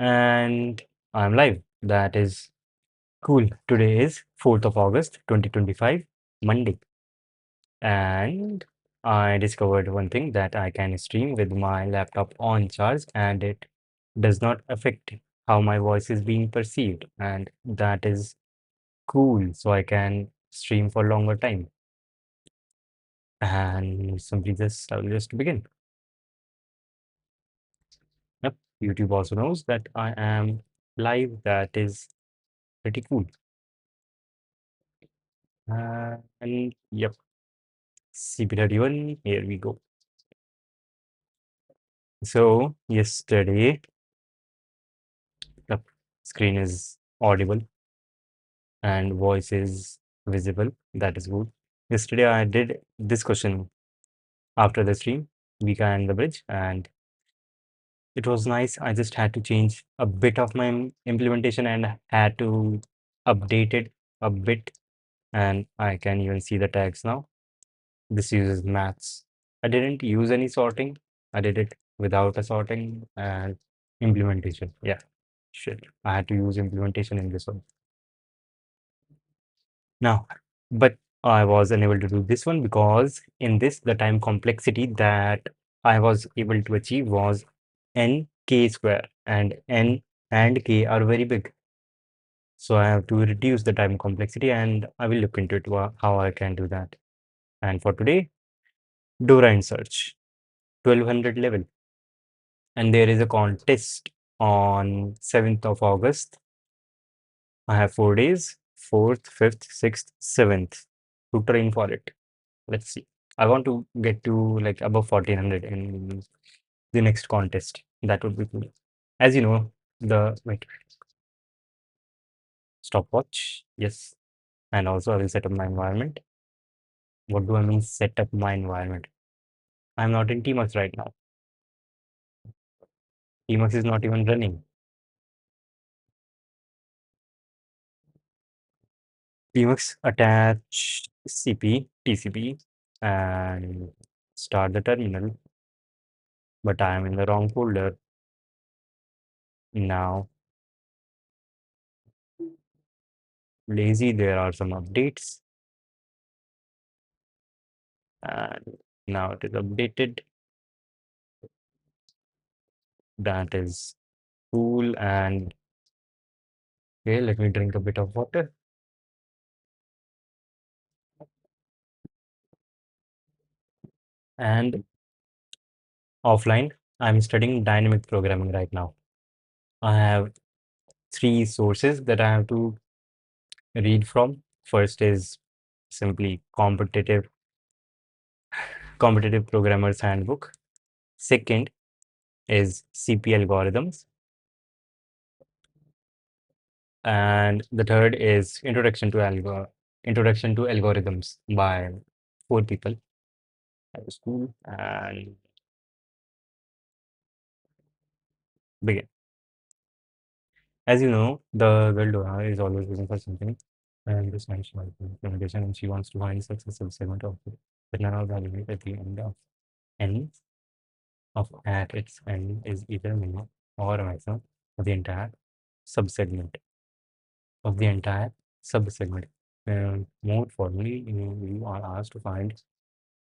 And I'm live. That is cool. Today is 4th of August 2025, Monday. And I discovered one thing that I can stream with my laptop on charge and it does not affect how my voice is being perceived. And that is cool. So I can stream for longer time. And I'll just begin. Yep. YouTube also knows that I am live. That is pretty cool. And yep. CP31, here we go. So yesterday, the screen is audible and voice is visible. That is good. Yesterday I did this question after the stream, Vika and the bridge, and it was nice. I just had to change a bit of my implementation and had to update it a bit, and I can even see the tags now. This uses maths. I didn't use any sorting. I did it without a sorting and implementation. Yeah, shit. I had to use implementation in this one. Now, but I was unable to do this one because in this, the time complexity that I was able to achieve was n k square, and n and k are very big. So I have to reduce the time complexity, and I will look into it how I can do that. And for today, Dora in search, 1200 level. And there is a contest on 7th of August. I have 4 days, 4th, 5th, 6th, 7th to train for it. Let's see. I want to get to like above 1400 in the next contest. That would be cool. As you know, wait, stopwatch. Yes. And also I will set up my environment. What do I mean set up my environment? I'm not in Tmux right now. Tmux is not even running. Tmux attach TCP, and start the terminal. But I am in the wrong folder. Now, lazy, there are some updates. And now it is updated. That is cool. And okay, let me drink a bit of water. And offline, I'm studying dynamic programming right now. I have 3 sources that I have to read from. First is simply competitive programmer's handbook. Second is CP algorithms. And the third is introduction to algorithms by 4 people at the school. And begin. As you know, the girl Dora is always looking for something, and this mentioned like implementation, and she wants to find a successful segment of it. But now evaluate at the end of n of at its end is either minimum or a maximum of the entire subsegment of the entire subsegment. More formally, you are asked to find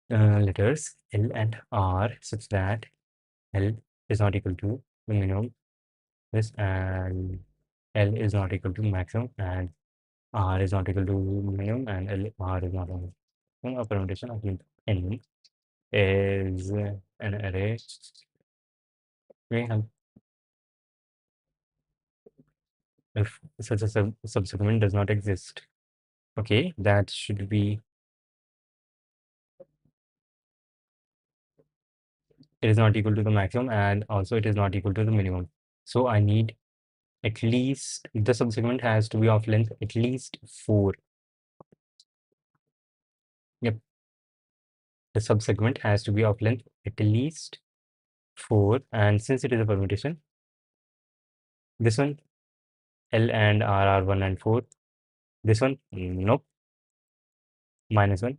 letters L and R such that L is not equal to the minimum, this, and L is not equal to maximum, and R is not equal to minimum, and R is not equal to a permutation of N is an array. We have if such a subsegment does not exist. Okay, that should be, it is not equal to the maximum, and also it is not equal to the minimum. So I need at least, the subsegment has to be of length at least 4. Yep, the subsegment has to be of length at least 4, and since it is a permutation, this one L and R are 1 and 4. This one, nope, -1.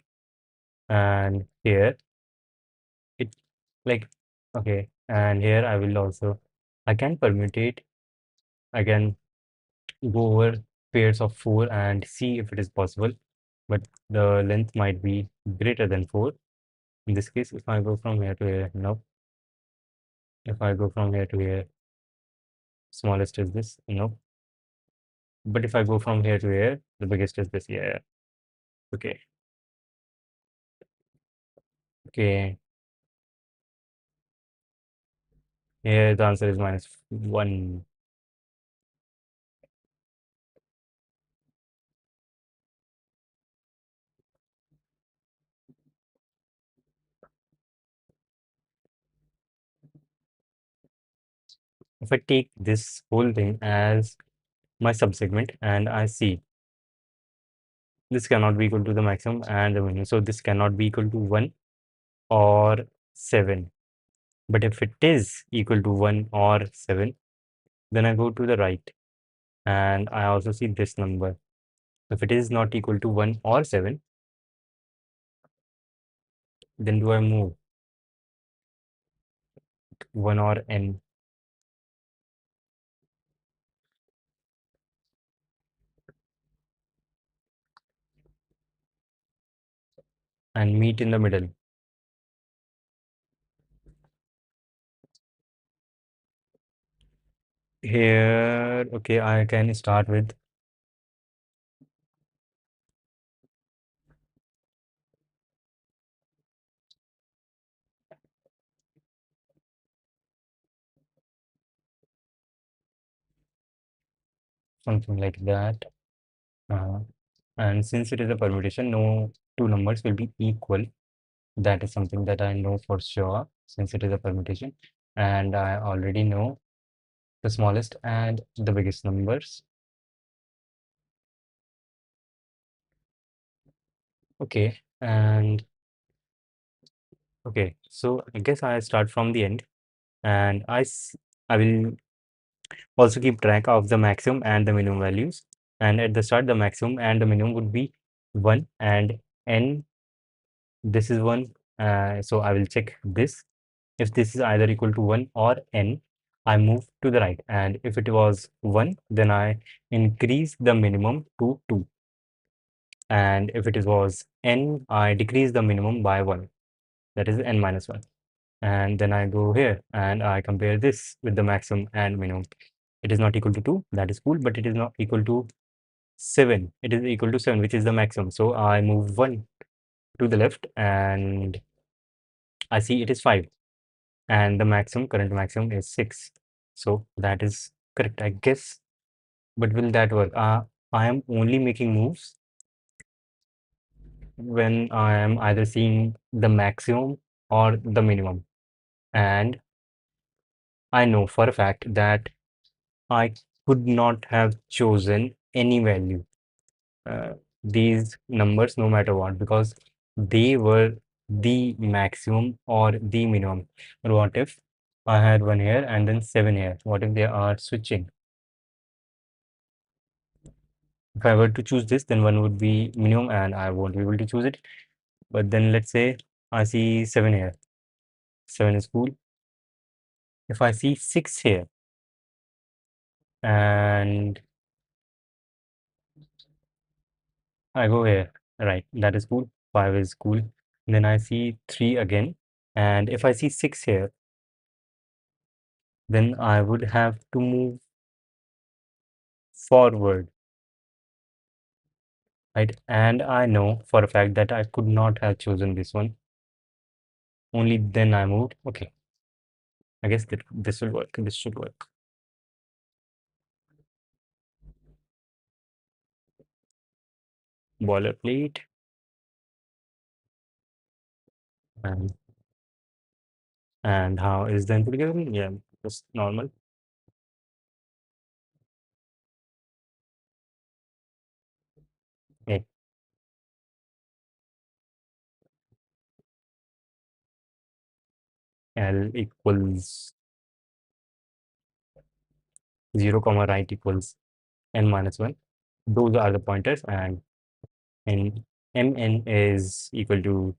And here it, like, okay, and here I will also, I can permutate I can go over pairs of 4 and see if it is possible, but the length might be greater than 4. In this case, if I go from here to here, no. If I go from here to here, smallest is this, no. But if I go from here to here, the biggest is this, yeah. Okay, okay. Here the answer is -1. If I take this whole thing as my subsegment and I see this cannot be equal to the maximum and the minimum. So this cannot be equal to 1 or 7. But if it is equal to 1 or 7, then I go to the right and I also see this number. If it is not equal to 1 or 7, then do I move 1 or n and meet in the middle? Here, okay, I can start with something like that. Uh, and since it is a permutation, no two numbers will be equal. That is something that I know for sure since it is a permutation. And I already know the smallest and the biggest numbers. Okay, and okay, so I guess I start from the end and I will also keep track of the maximum and the minimum values. And at the start, the maximum and the minimum would be 1 and n. This is 1. So I will check this. If this is either equal to 1 or n, I move to the right. And if it was 1, then I increase the minimum to 2. And if it was n, I decrease the minimum by 1. That is n minus 1. And then I go here and I compare this with the maximum and minimum. It is not equal to 2, that is cool, but it is not equal to 7. It is equal to 7, which is the maximum. So I move 1 to the left and I see it is 5. And the maximum, current maximum is 6. So that is correct, I guess. But will that work? I am only making moves when I am either seeing the maximum or the minimum. And I know for a fact that I could not have chosen any value, these numbers, no matter what, because they were the maximum or the minimum. But what if I had 1 here and then 7 here? What if they are switching? If I were to choose this, then 1 would be minimum and I won't be able to choose it. But then let's say I see 7 here. 7 is cool. If I see 6 here and I go here, right, that is cool. 5 is cool. Then I see 3 again. And if I see 6 here, then I would have to move forward, right? And I know for a fact that I could not have chosen this one. Only then I moved. Okay, I guess that this will work. This should work. Boilerplate and how is the input given? Yeah, just normal. A L equals 0 comma right equals n minus 1. Those are the pointers and mn is equal to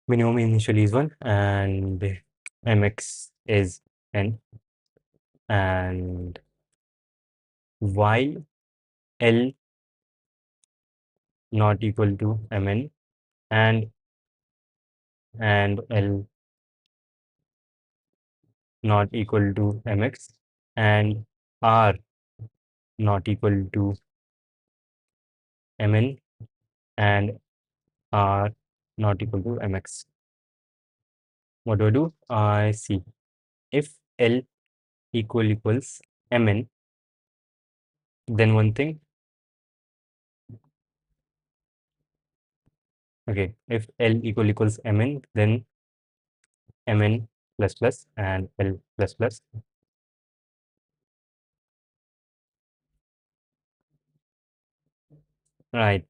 minimum initially is 1 and mx is n and while L not equal to Mn and L not equal to Mx and R not equal to Mn and R not equal to Mx. What do? I see. If L equals Mn, then one thing. Okay, if L equals Mn, then Mn plus plus and L plus plus. Right.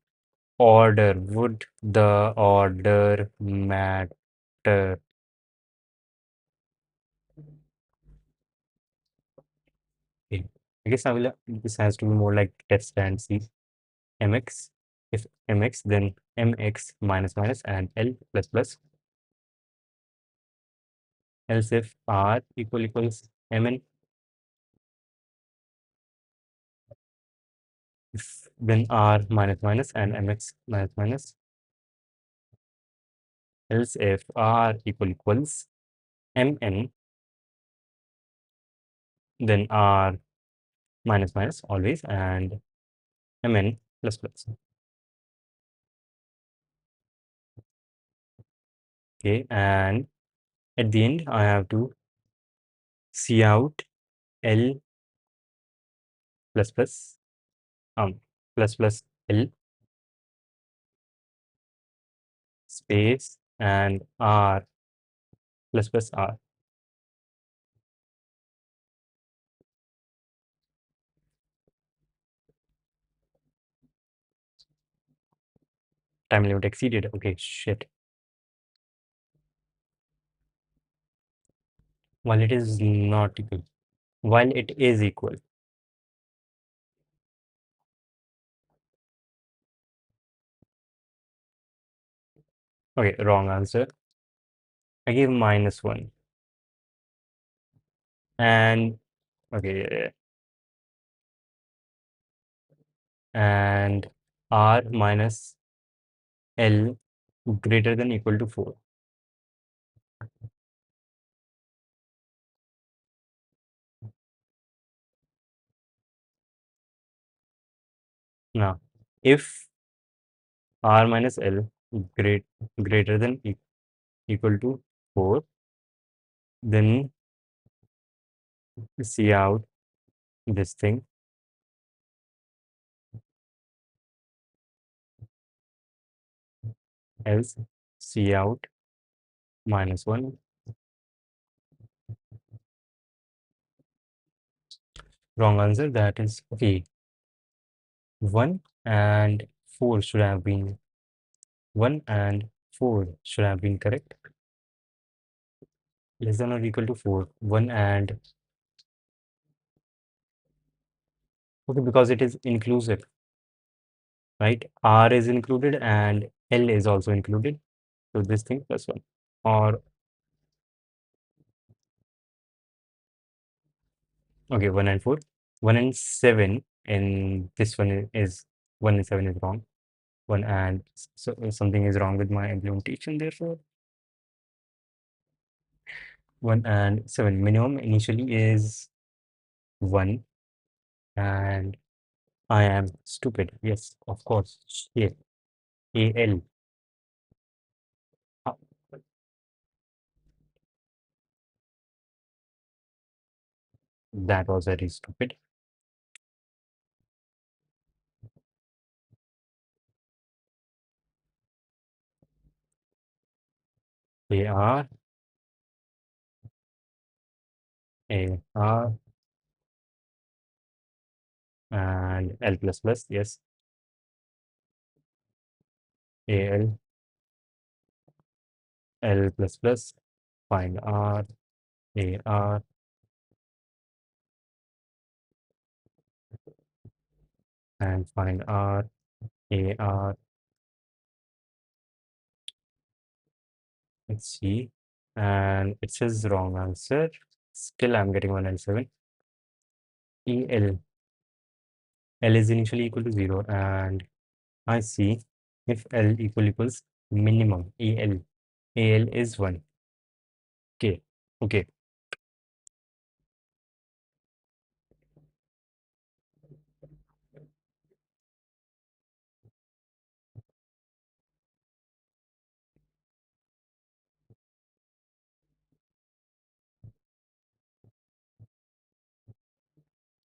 Order. Would the order matter? Okay. I guess I will. This has to be more like test and see. Mx. If Mx, then Mx minus minus and L plus plus. Else if R equals Mn, if then R minus minus and Mx minus minus. Else if R equals Mn, then R minus minus always and Mn plus plus. Okay, and at the end I have to see out L plus plus plus plus L space and R plus plus R. Time limit exceeded. Okay, shit. While it is not equal. While it is equal. Okay, wrong answer. I gave -1. And okay, yeah, yeah. And R minus L greater than equal to 4. Now, if R minus L greater than equal to 4, then see out this thing, else see out -1. Wrong answer. That is okay. 1 and 4 should have been 1 and 4 should have been correct. Less than or equal to 4. 1 and okay, because it is inclusive, right? R is included and L is also included. So this thing plus 1. Or okay, 1 and 4. 1 and 7 in this one is 1 and 7 is wrong. 1 and so something is wrong with my implementation, therefore 1 and 7 minimum initially is 1 and I am stupid. Yes, of course. Shit. AL. Ah, that was very stupid. AR, AR, and L plus plus. Yes, AL, L plus plus. Find R, AR, and find R, AR. Let's see. And it says wrong answer. Still, I'm getting 1 and 7. EL. L is initially equal to 0, and I see if L equals minimum AL is 1. Okay, okay.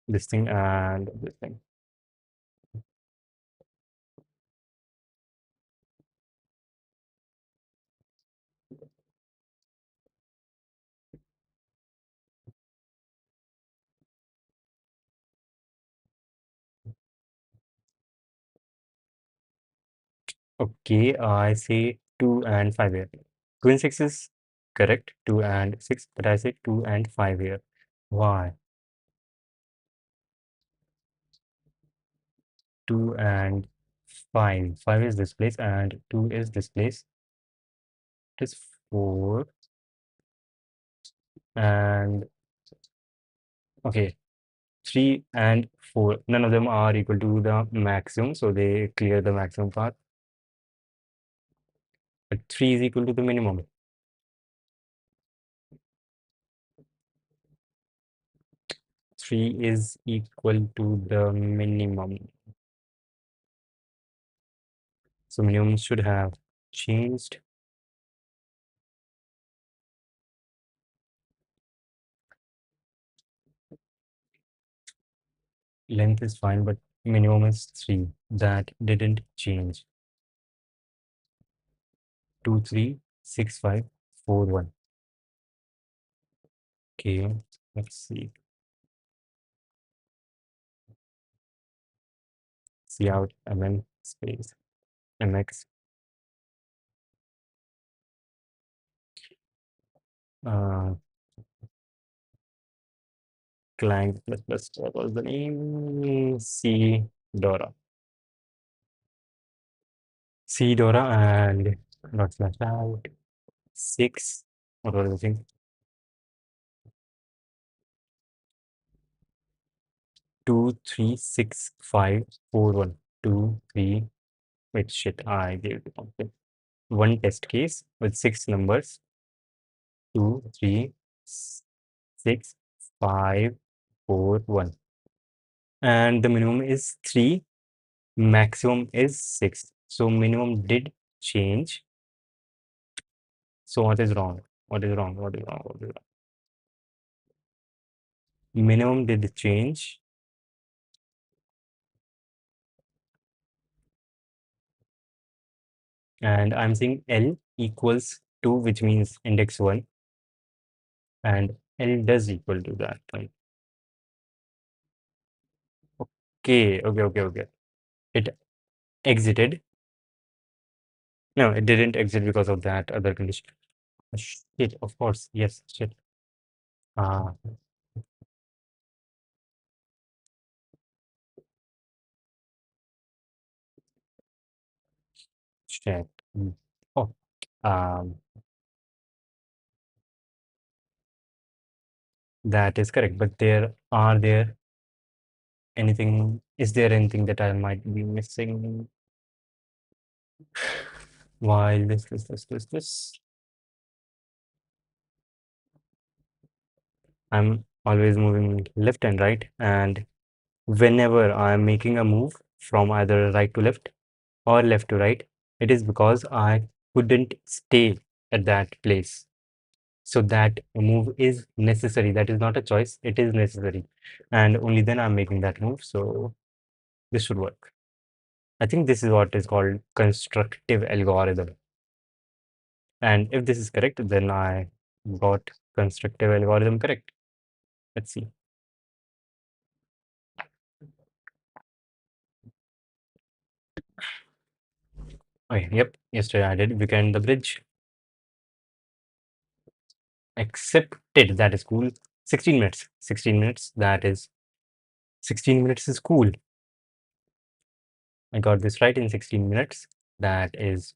This thing and this thing. Okay, I say 2 and 5 here. 2 and 6 is correct, 2 and 6, but I say 2 and 5 here. Why? 2 and 5. 5 is this place and 2 is this place. It is 4 and okay, 3 and 4. None of them are equal to the maximum, so they clear the maximum path. But 3 is equal to the minimum. 3 is equal to the minimum. So minimum should have changed. Length is fine, but minimum is 3. That didn't change. 2, 3, 6, 5, 4, 1. Okay, let's see. See out mn space mx. Uh, Clang plus plus. What was the name? C Dora. C Dora and dot slash out 6. What was the thing? 2, 3, 6, 5, 4, 1. 2, 3. Wait, shit. I gave it okay. One test case with 6 numbers. 2, 3, 6, 5, 4, 1. And the minimum is 3, maximum is 6. So minimum did change. So what is wrong? What is wrong? What is wrong? What is wrong? Minimum did change. And I'm saying L equals 2, which means index 1. And L does equal to that. Right? Okay. It exited. No, it didn't exit because of that other condition. Shit, of course. Yes, shit. Ah, shit. Mm. Oh, um, that is correct. But there anything, is there anything that I might be missing while this? I'm always moving left and right, and whenever I'm making a move from either right to left or left to right, it is because I couldn't stay at that place. So that move is necessary. That is not a choice, it is necessary. And only then I'm making that move. So this should work. I think this is what is called constructive algorithm. And if this is correct, then I got constructive algorithm correct. Let's see. Okay, yep, yesterday I did weekend the bridge. Accepted, that is cool. 16 minutes. 16 minutes, that is 16 minutes is cool. I got this right in 16 minutes. That is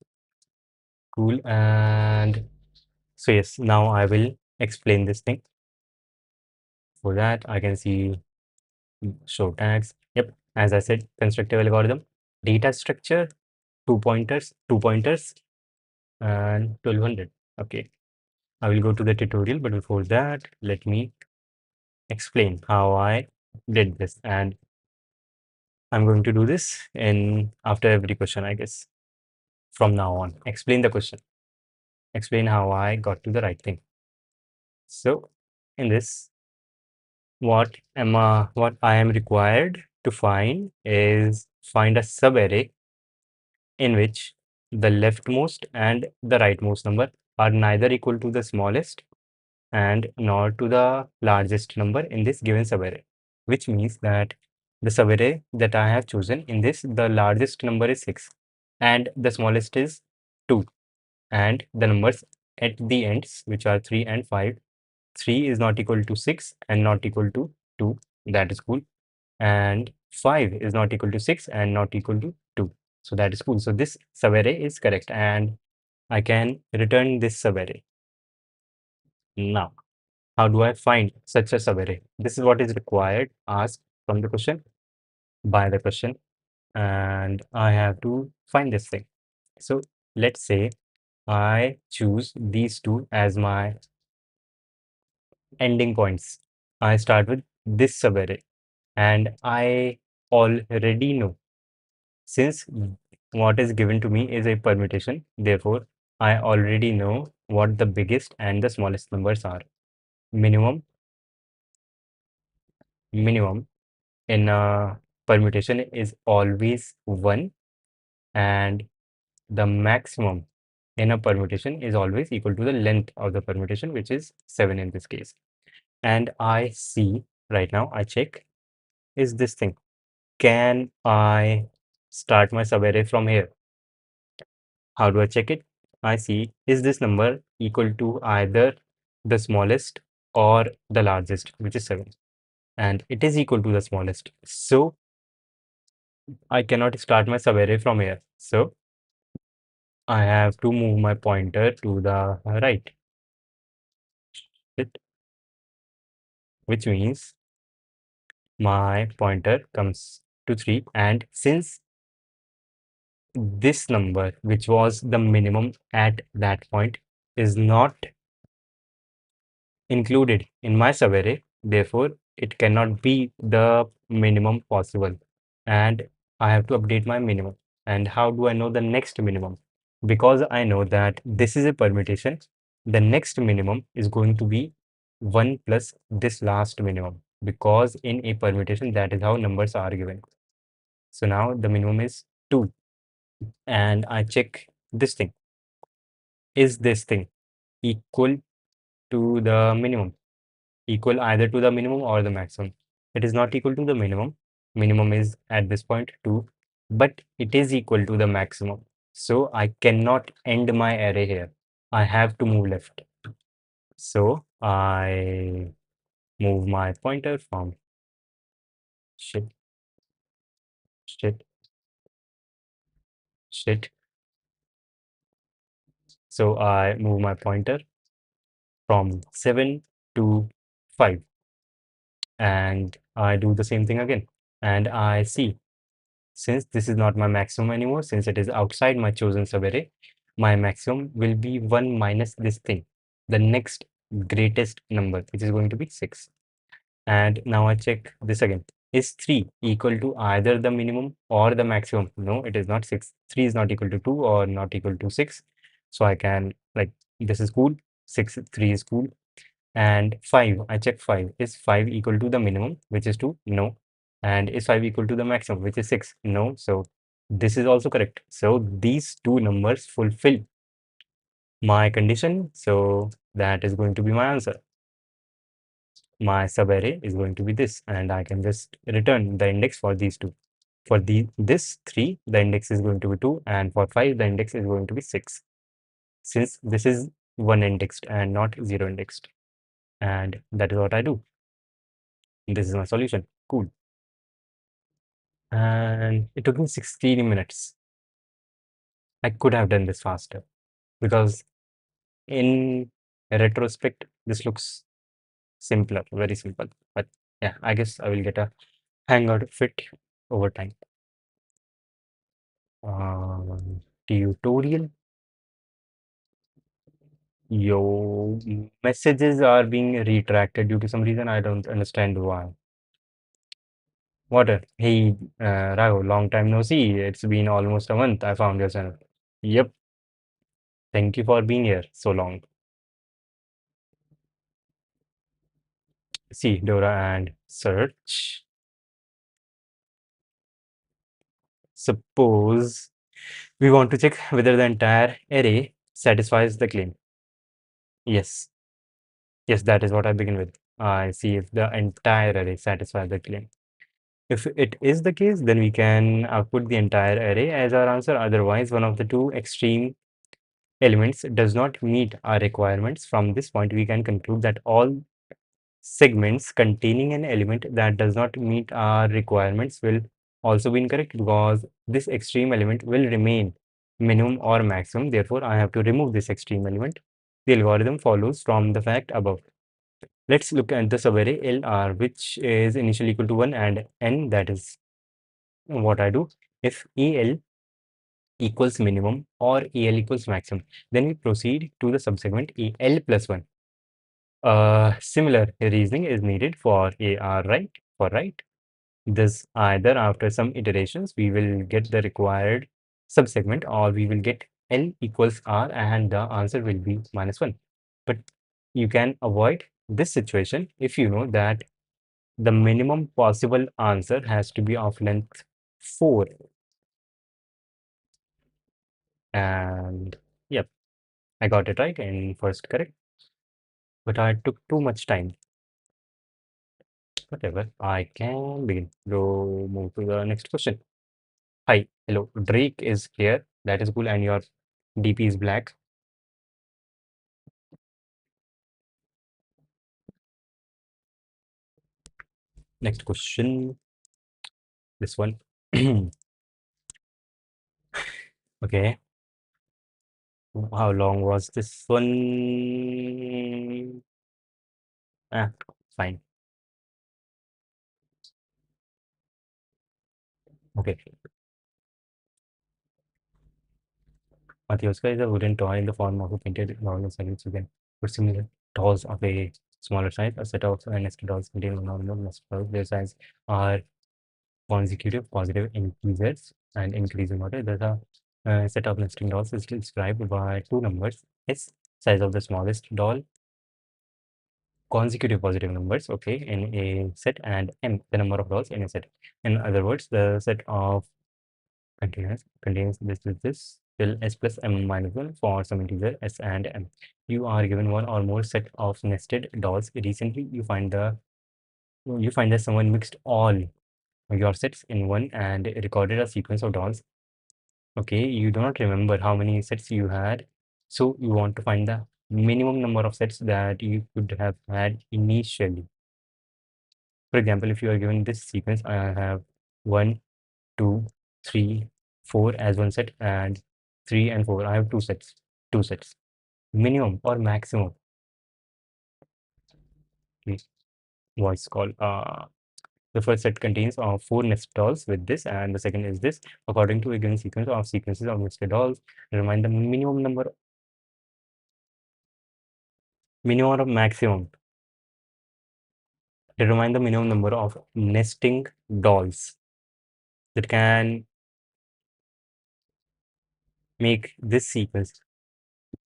cool. And so yes, now I will explain this thing. For that, I can see show tags. Yep. As I said, constructive algorithm, data structure, two pointers, and 1200. Okay, I will go to the tutorial, but before that, let me explain how I did this. And I'm going to do this in after every question, I guess, from now on. Explain the question, explain how I got to the right thing. So in this, what I am required to find is find a subarray in which the leftmost and the rightmost number are neither equal to the smallest and nor to the largest number in this given subarray, which means that the subarray that I have chosen in this, the largest number is 6 and the smallest is 2, and the numbers at the ends, which are 3 and 5, 3 is not equal to 6 and not equal to 2, that is cool, and 5 is not equal to 6 and not equal to 2, so that is cool. So this subarray is correct and I can return this subarray. Now, how do I find such a subarray? This is what is required, asked from the question, by the question, and I have to find this thing. So let's say I choose these two as my ending points. I start with this subarray and I already know, since what is given to me is a permutation, therefore I already know what the biggest and the smallest numbers are. Minimum, minimum in a permutation is always 1, and the maximum in a permutation is always equal to the length of the permutation, which is 7 in this case. And I see right now, I check, is this thing, can I start my subarray from here? How do I check it? I see, is this number equal to either the smallest or the largest, which is 7, and it is equal to the smallest, so I cannot start my subarray from here. So I have to move my pointer to the right, it, which means my pointer comes to 3. And since this number, which was the minimum at that point, is not included in my subarray, therefore it cannot be the minimum possible. And I have to update my minimum. And how do I know the next minimum? Because I know that this is a permutation, the next minimum is going to be 1 plus this last minimum, because in a permutation, that is how numbers are given. So now the minimum is 2, and I check this thing. Is this thing equal to the minimum? Equal either to the minimum or the maximum. It is not equal to the minimum. Minimum is at this point 2, but it is equal to the maximum. So I cannot end my array here. I have to move left. So I move my pointer from shit, shit, shit. So I move my pointer from 7 to 5, and I do the same thing again. And I see, since this is not my maximum anymore, since it is outside my chosen subarray, my maximum will be 1 minus this thing, the next greatest number, which is going to be 6. And now I check this again. Is 3 equal to either the minimum or the maximum? No, it is not. 3 is not equal to 2 or not equal to 6. So I can, like, this is cool. 3 is cool. And 5, I check 5. Is 5 equal to the minimum, which is 2? No. And is 5 equal to the maximum, which is 6? No. So this is also correct. So these two numbers fulfill my condition. So that is going to be my answer. My subarray is going to be this, and I can just return the index for these two. For this 3, the index is going to be 2, and for 5, the index is going to be 6. Since this is 1 indexed and not 0 indexed. And that is what I do. This is my solution. Cool. And it took me 16 minutes. I could have done this faster, because in retrospect, this looks simpler, very simple. But yeah, I guess I will get a hang out of it over time. Tutorial. Your messages are being retracted due to some reason. I don't understand why. What? Hey, Raghu, long time no see. It's been almost a month. I found your channel. Yep. Thank you for being here so long. See, Dora and search. Suppose we want to check whether the entire array satisfies the claim. Yes. Yes, that is what I begin with. I see if the entire array satisfies the claim. If it is the case, then we can output the entire array as our answer. Otherwise, one of the two extreme elements does not meet our requirements. From this point, we can conclude that all segments containing an element that does not meet our requirements will also be incorrect, because this extreme element will remain minimum or maximum. Therefore, I have to remove this extreme element. The algorithm follows from the fact above. Let's look at the subarray LR, which is initially equal to 1 and n. That is what I do. If EL equals minimum or EL equals maximum, then we proceed to the subsegment EL plus 1. Similar reasoning is needed for AR, right? For right. This either after some iterations, we will get the required subsegment, or we will get L equals R and the answer will be -1. But you can avoid this situation if you know that the minimum possible answer has to be of length 4. And yep, I got it right in first correct, but I took too much time. Whatever, I can begin. So move to the next question. Hi, hello. Drake is here. That is cool. And your DP is black. Next question. This one. Okay. How long was this one? Ah, fine. Okay. Matryoshka is a wooden toy in the form of a painted normal size. You can put similar dolls of a smaller size. A set of nested dolls contain normal nested dolls. Their size are consecutive positive integers and increasing order. There's a set of nesting dolls is described by two numbers: S, size of the smallest doll, consecutive positive numbers, okay, in a set, and M, the number of dolls in a set. In other words, the set of contains this till S plus M minus 1 for some integer S and M. You are given one or more set of nested dolls. Recently, you find that someone mixed all your sets in one and recorded a sequence of dolls. Okay, you do not remember how many sets you had, so you want to find the minimum number of sets that you could have had initially. For example, if you are given this sequence, I have 1, 2, 3, 4 as one set, and 3 and 4. I have two sets. Two sets. Minimum or maximum. Okay. Voice call. The first set contains 4 nested dolls with this, and the second is this. According to a given sequence of sequences of nested dolls, remind the minimum or maximum. Determine the minimum number of nesting dolls that can make this sequence.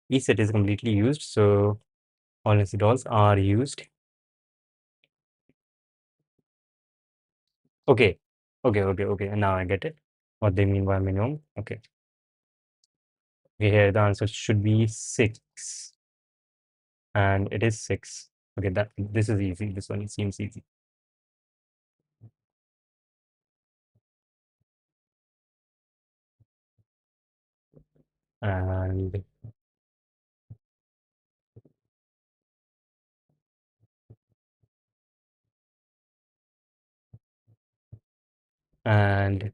Each set is completely used, so all nested dolls are used. Okay, okay. And now I get it. What they mean by minimum. Okay. Okay, here the answer should be 6, and it is 6. Okay, that this is easy. This one seems easy. And and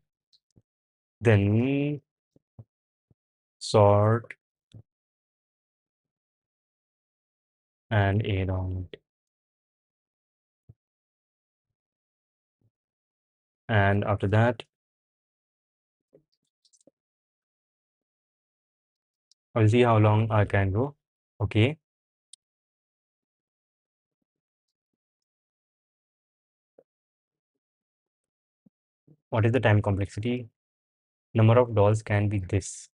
then sort and add on it. And after that, I'll see how long I can go. Okay. What is the time complexity? Number of dolls can be this.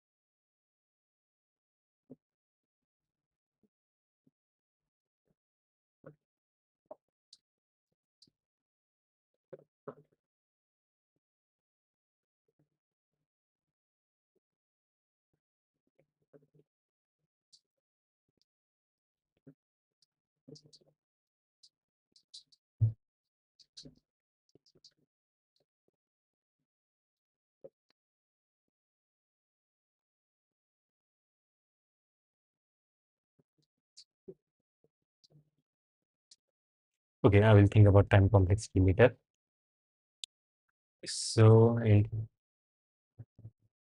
Okay, I will think about time complexity later. So in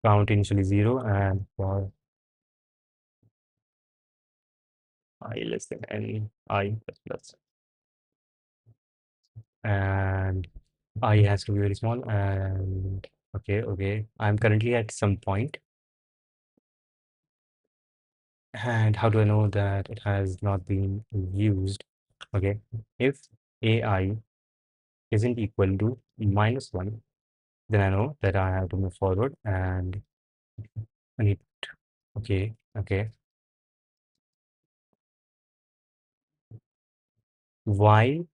count initially 0 and for I less than n I plus plus. And I has to be very small and okay. I'm currently at some point. And how do I know that it has not been used? Okay, if AI isn't equal to -1, then I know that I have to move forward and I need, okay. While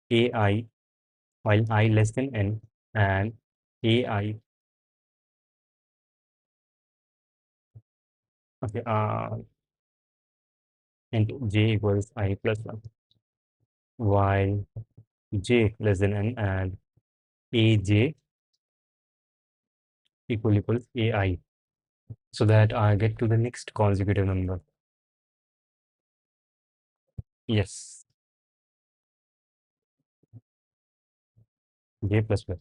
AI, while I less than n and AI, okay, and j equals I plus 1, while j less than n and aj equals AI, so that I get to the next consecutive number. Yes, j plus plus.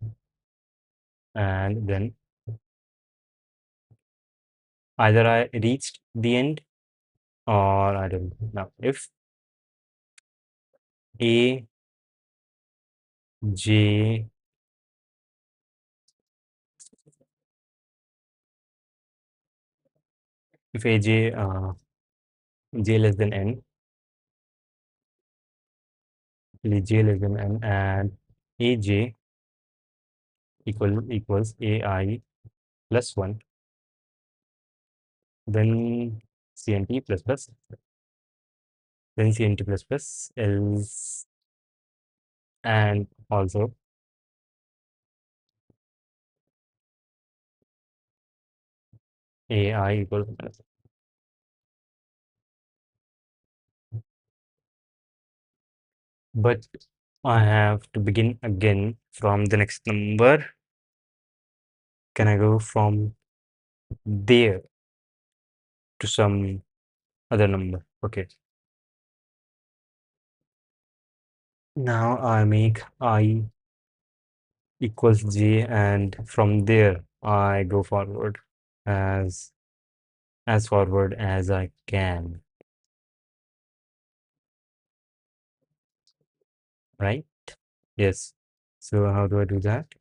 And then either I reached the end or I don't know. Now, if A, J, if AJ, J less than N, J less than N, and AJ equals AI plus 1, then CNT plus plus, then CNT plus plus, else, and also AI equals plus. But I have to begin again from the next number. Can I go from there to some other number? Okay. Now I make I equals j, and from there I go forward as forward as I can, right? Yes. So how do I do that?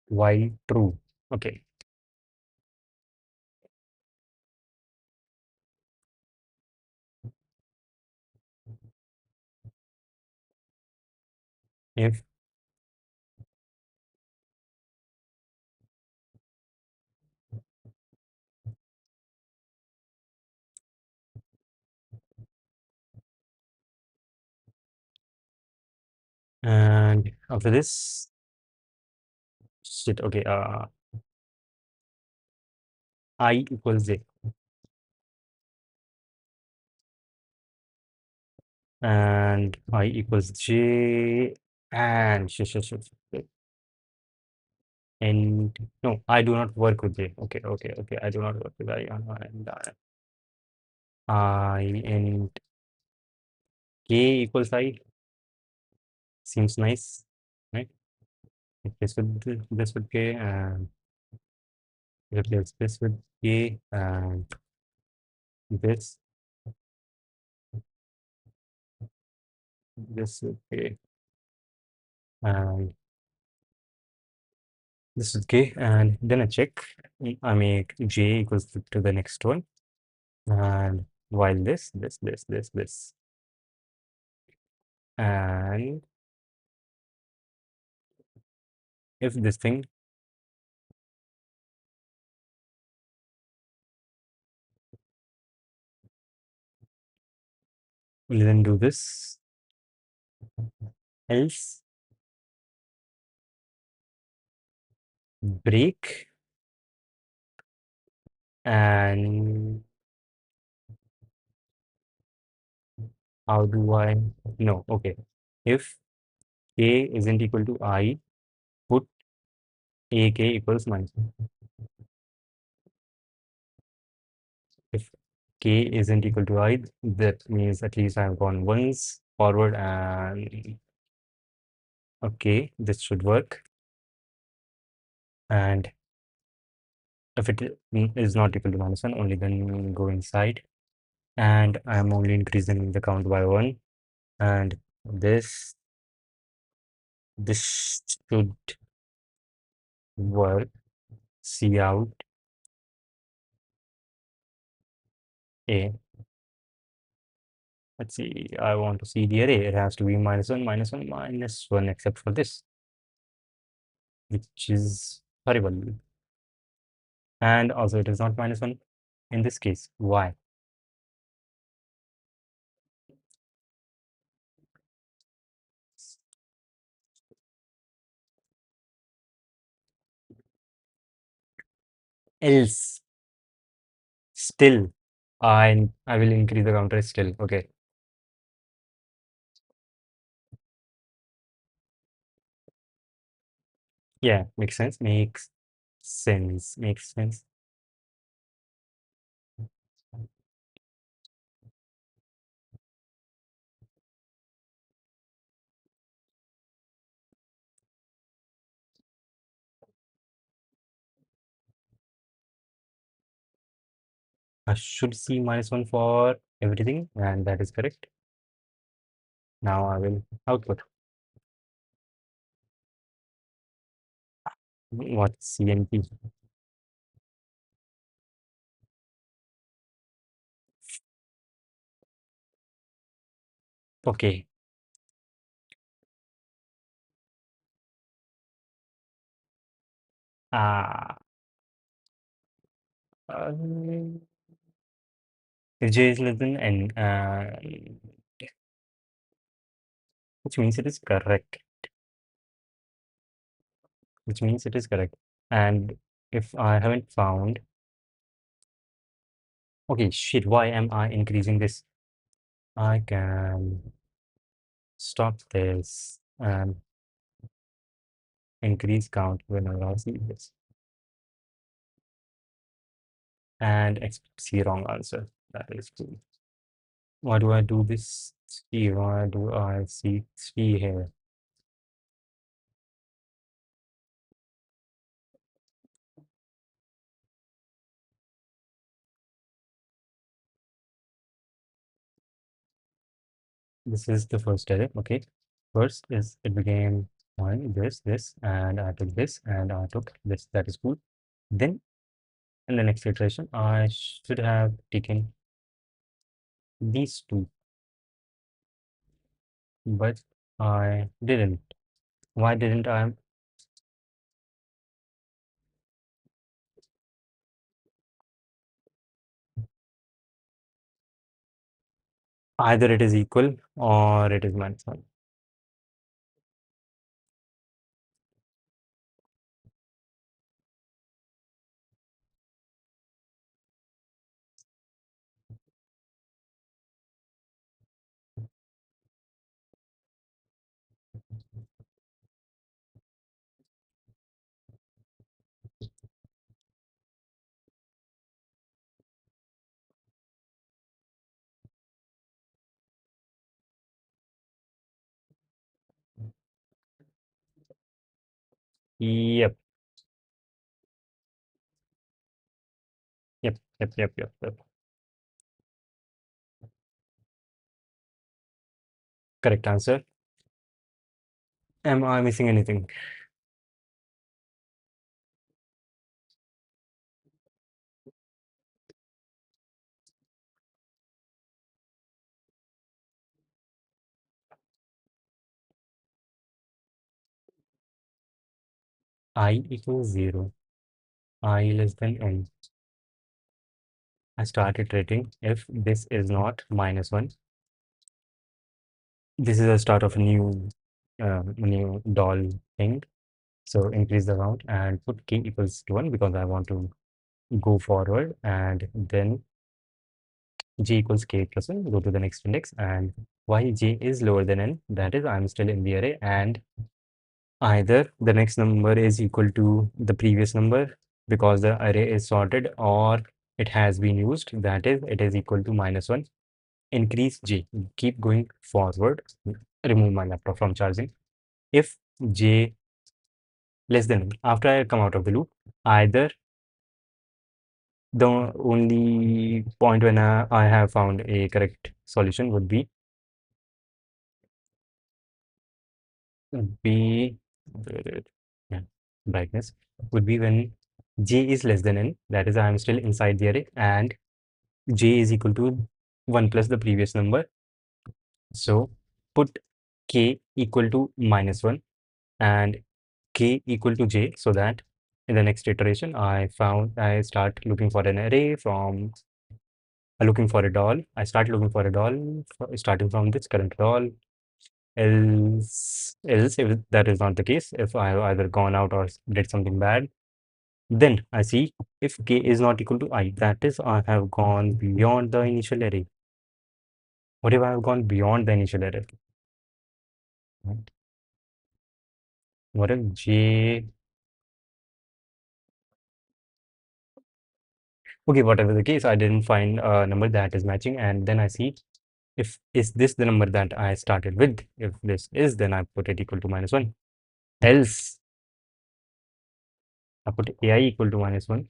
While true. Okay. If and after this shit, okay, I equals j, and I equals j, and shit. And no, I do not work with j. Okay. I do not work with I, and I and k equals I. Seems nice, right? Replace with this with k and replace this with k and this with k and this with k and then I check. I make j equals to the next one and while this and if this thing will then do this else break and how do I no okay if k isn't equal to I put ak equals minus if k isn't equal to I that means at least I've gone once forward and okay this should work and if it is not equal to minus 1 only then go inside and I'm only increasing the count by 1 and this should work C out A. Let's see, I want to see the array. It has to be minus 1, minus 1, minus 1, except for this, which is horrible. And also, it is not minus 1 in this case. Why? Else, still, I will increase the counter still. Okay. Yeah, makes sense. Makes sense. Makes sense. I should see minus 1 for everything, and that is correct. Now I will output. What CNP? Okay. Uh, um, if j is less than n, which means it is correct. Which means it is correct. And if I haven't found, okay, shit, why am I increasing this? I can stop this and increase count whenever I see this. And see wrong answer. That is cool. Why do I do this? See, why do I see here? This is the first error. Okay. First is it became one, this, and I took this, and I took this. That is cool. Then in the next iteration, I should have taken these two, but I didn't. Why didn't I? Either it is equal or it is minus 1. Yep, yep. Correct answer. Am I missing anything? I equals 0. I less than n. I start iterating. If this is not minus 1, this is the start of a new doll thing. So increase the amount and put k equals to 1 because I want to go forward, and then j equals k plus 1, go to the next index, and while j is lower than n, that is I'm still in the array, and either the next number is equal to the previous number because the array is sorted, or it has been used, that is it is equal to minus 1. Increase j, keep going forward, remove my laptop from charging. If j less than 1, after I come out of the loop, either the only point when I have found a correct solution would be yeah, brightness would be when j is less than n, that is I am still inside the array, and j is equal to 1 plus the previous number. So put k equal to minus 1 and k equal to j, so that in the next iteration I start looking for an array from looking for a doll. I start looking for a doll starting from this current doll. Else if that is not the case, if I have either gone out or did something bad, then I see if k is not equal to I, that is I have gone beyond the initial array. What if I have gone beyond the initial array? Right. What if j, okay, whatever the case, I didn't find a number that is matching, and then I see if is this the number that I started with. If this is, then I put it equal to minus 1. Else I put ai equal to minus 1.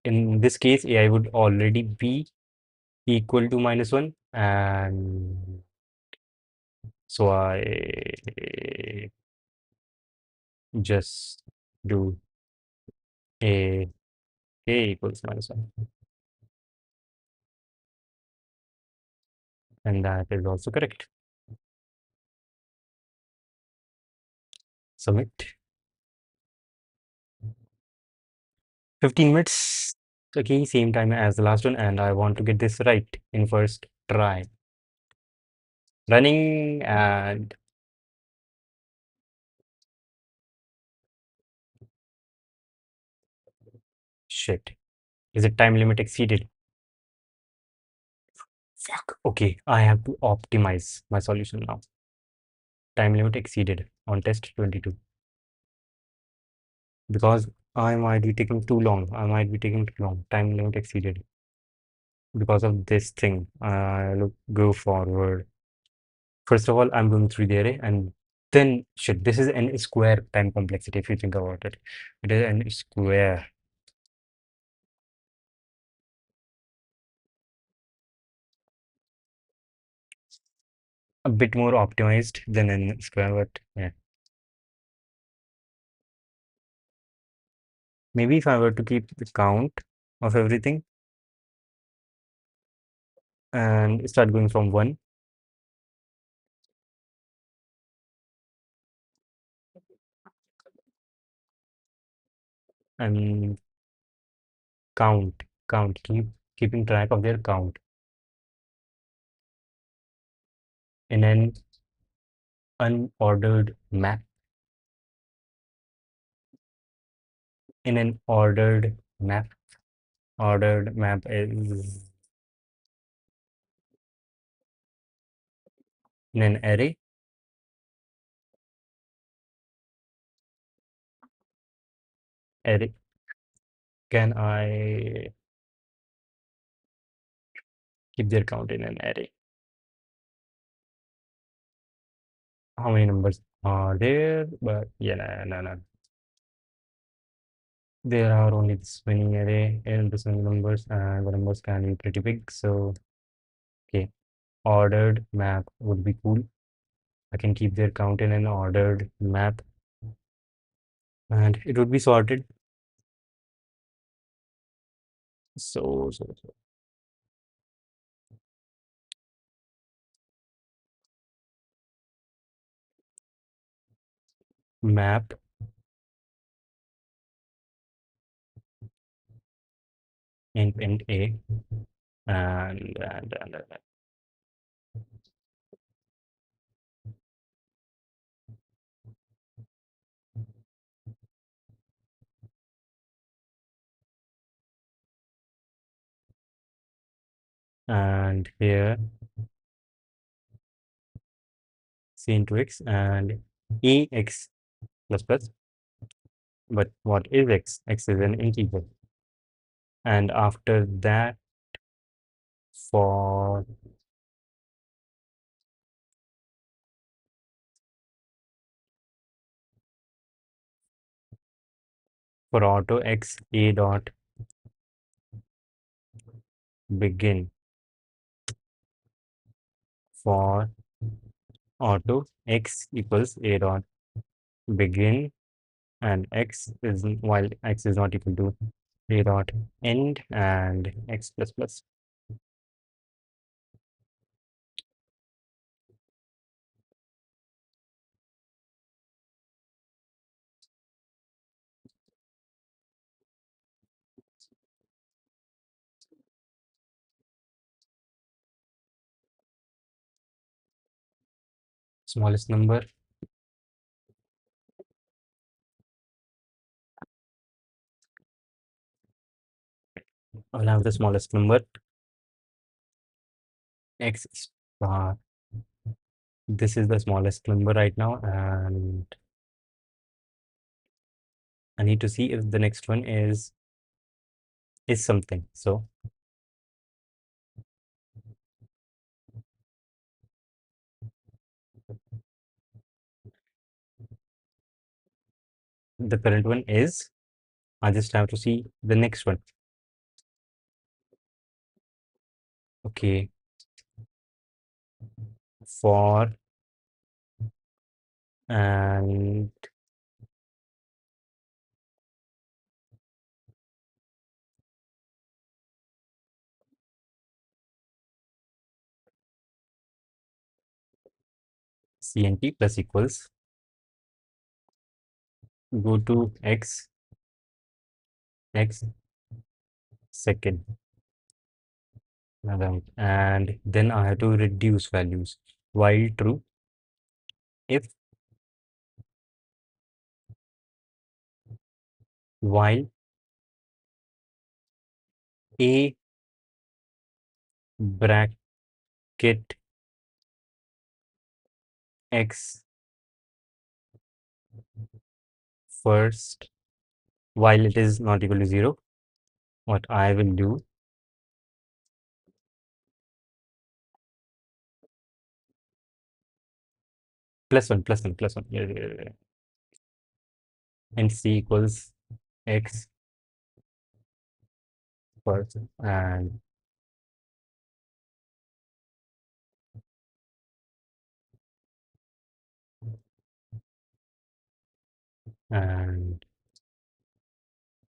In this case, ai would already be equal to minus 1, and so I just do a k equals minus 1, and that is also correct. Submit. 15 minutes. Okay, same time as the last one, and I want to get this right in first try. Running, and shit. Is it time limit exceeded? Fuck. Okay, I have to optimize my solution now. Time limit exceeded on test 22 because I might be taking too long. I might be taking too long. Time limit exceeded because of this thing. Go forward. First of all, I'm going through the array, and then shit. This is n square time complexity. If you think about it, it is n square. A bit more optimized than n square, but yeah. Maybe if I were to keep the count of everything and start going from 1 and keeping track of their count in an unordered map. In an ordered map, ordered map is in an array. Array. Can I Keep their count in an array. How many numbers are there? But yeah, no. There are only this many array and this many numbers, and the numbers can be pretty big. So, okay, ordered map would be cool. I can keep their count in an ordered map, and it would be sorted. So map int a and and here c into x and ax plus plus. But what is x? X is an integer. And after that, for auto x a dot begin for auto x equals a dot begin and x is while x is not equal to a dot end and x plus plus. Smallest number. I'll have the smallest number x star. This is the smallest number right now, and I need to see if the next one is something. So the current one is, I just have to see the next one. Okay, for and cnt plus equals, go to x second, right, and then I have to reduce values while true if while a bracket x first, while it is not equal to 0, what I will do, plus 1, yeah. And c equals x first and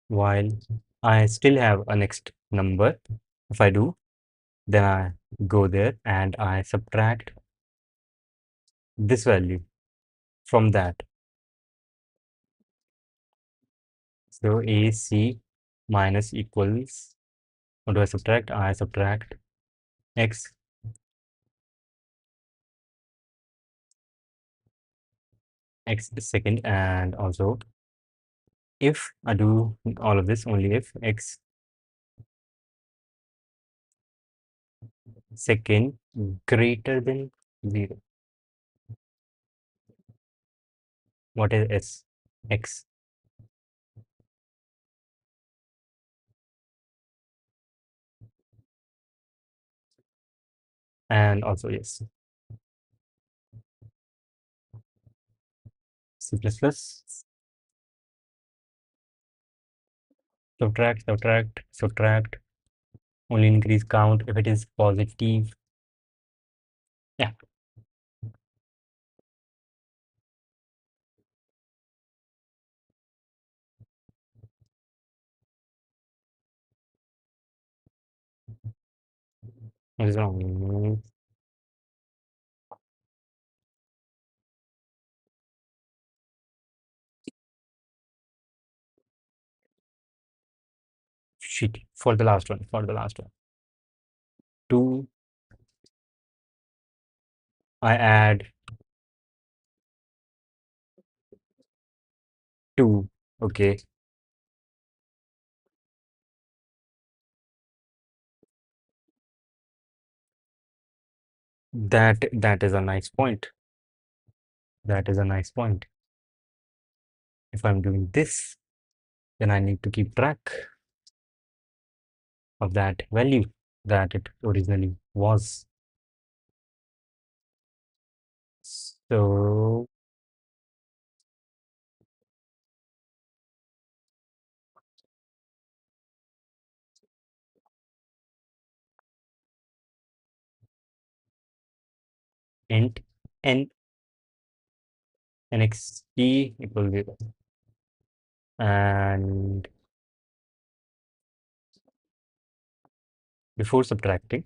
while I still have a next number, if I do, then I go there and I subtract this value from that. So AC minus equals, what do I subtract? I subtract x second, and also if I do all of this only if x second greater than 0. What is s? X. And also, yes, C++, subtract, only increase count if it is positive. Yeah, it is wrong. Shit, for the last one, 2, I add 2. Okay, that is a nice point. That is a nice point. If I'm doing this, then I need to keep track of that value that it originally was. So int n nxt equals 0. And before subtracting,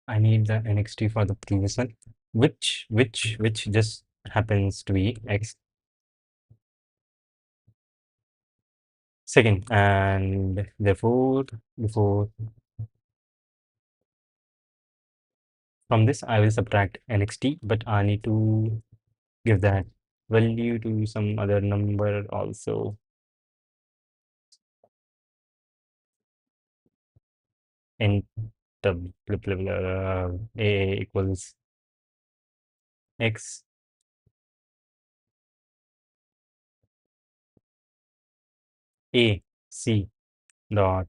I need the nxt for the previous one, which just happens to be x second, and therefore before from this I will subtract nxt, but I need to give that value to some other number also. Int a equals x a c dot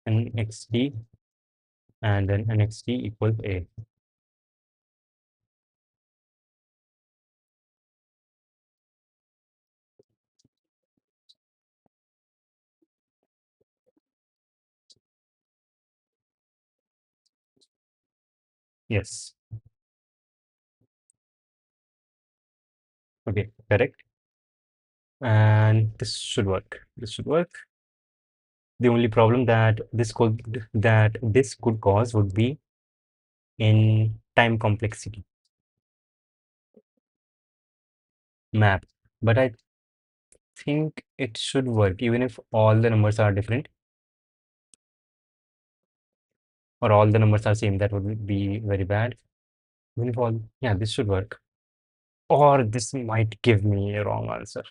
nxt, and then nxt equals a. Yes. Okay, correct. And this should work. This should work. The only problem that this could cause would be in time complexity map. But I think it should work even if all the numbers are different or all the numbers are same. That would be very bad. Even if all, yeah, this should work. Or this might give me a wrong answer.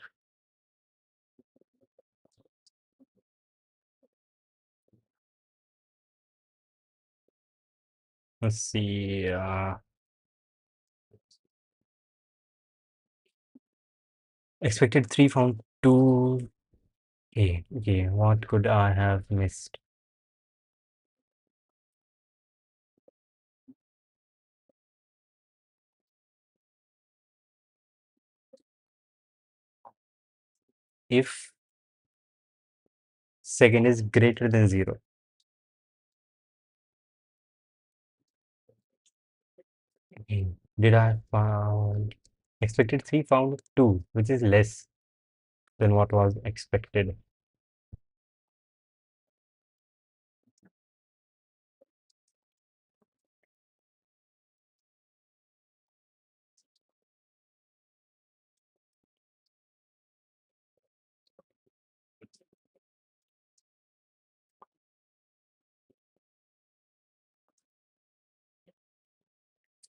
Let's see. Expected 3 found 2. Okay, what could I have missed? If second is greater than 0. Okay. Did I found expected 3 found 2, which is less than what was expected.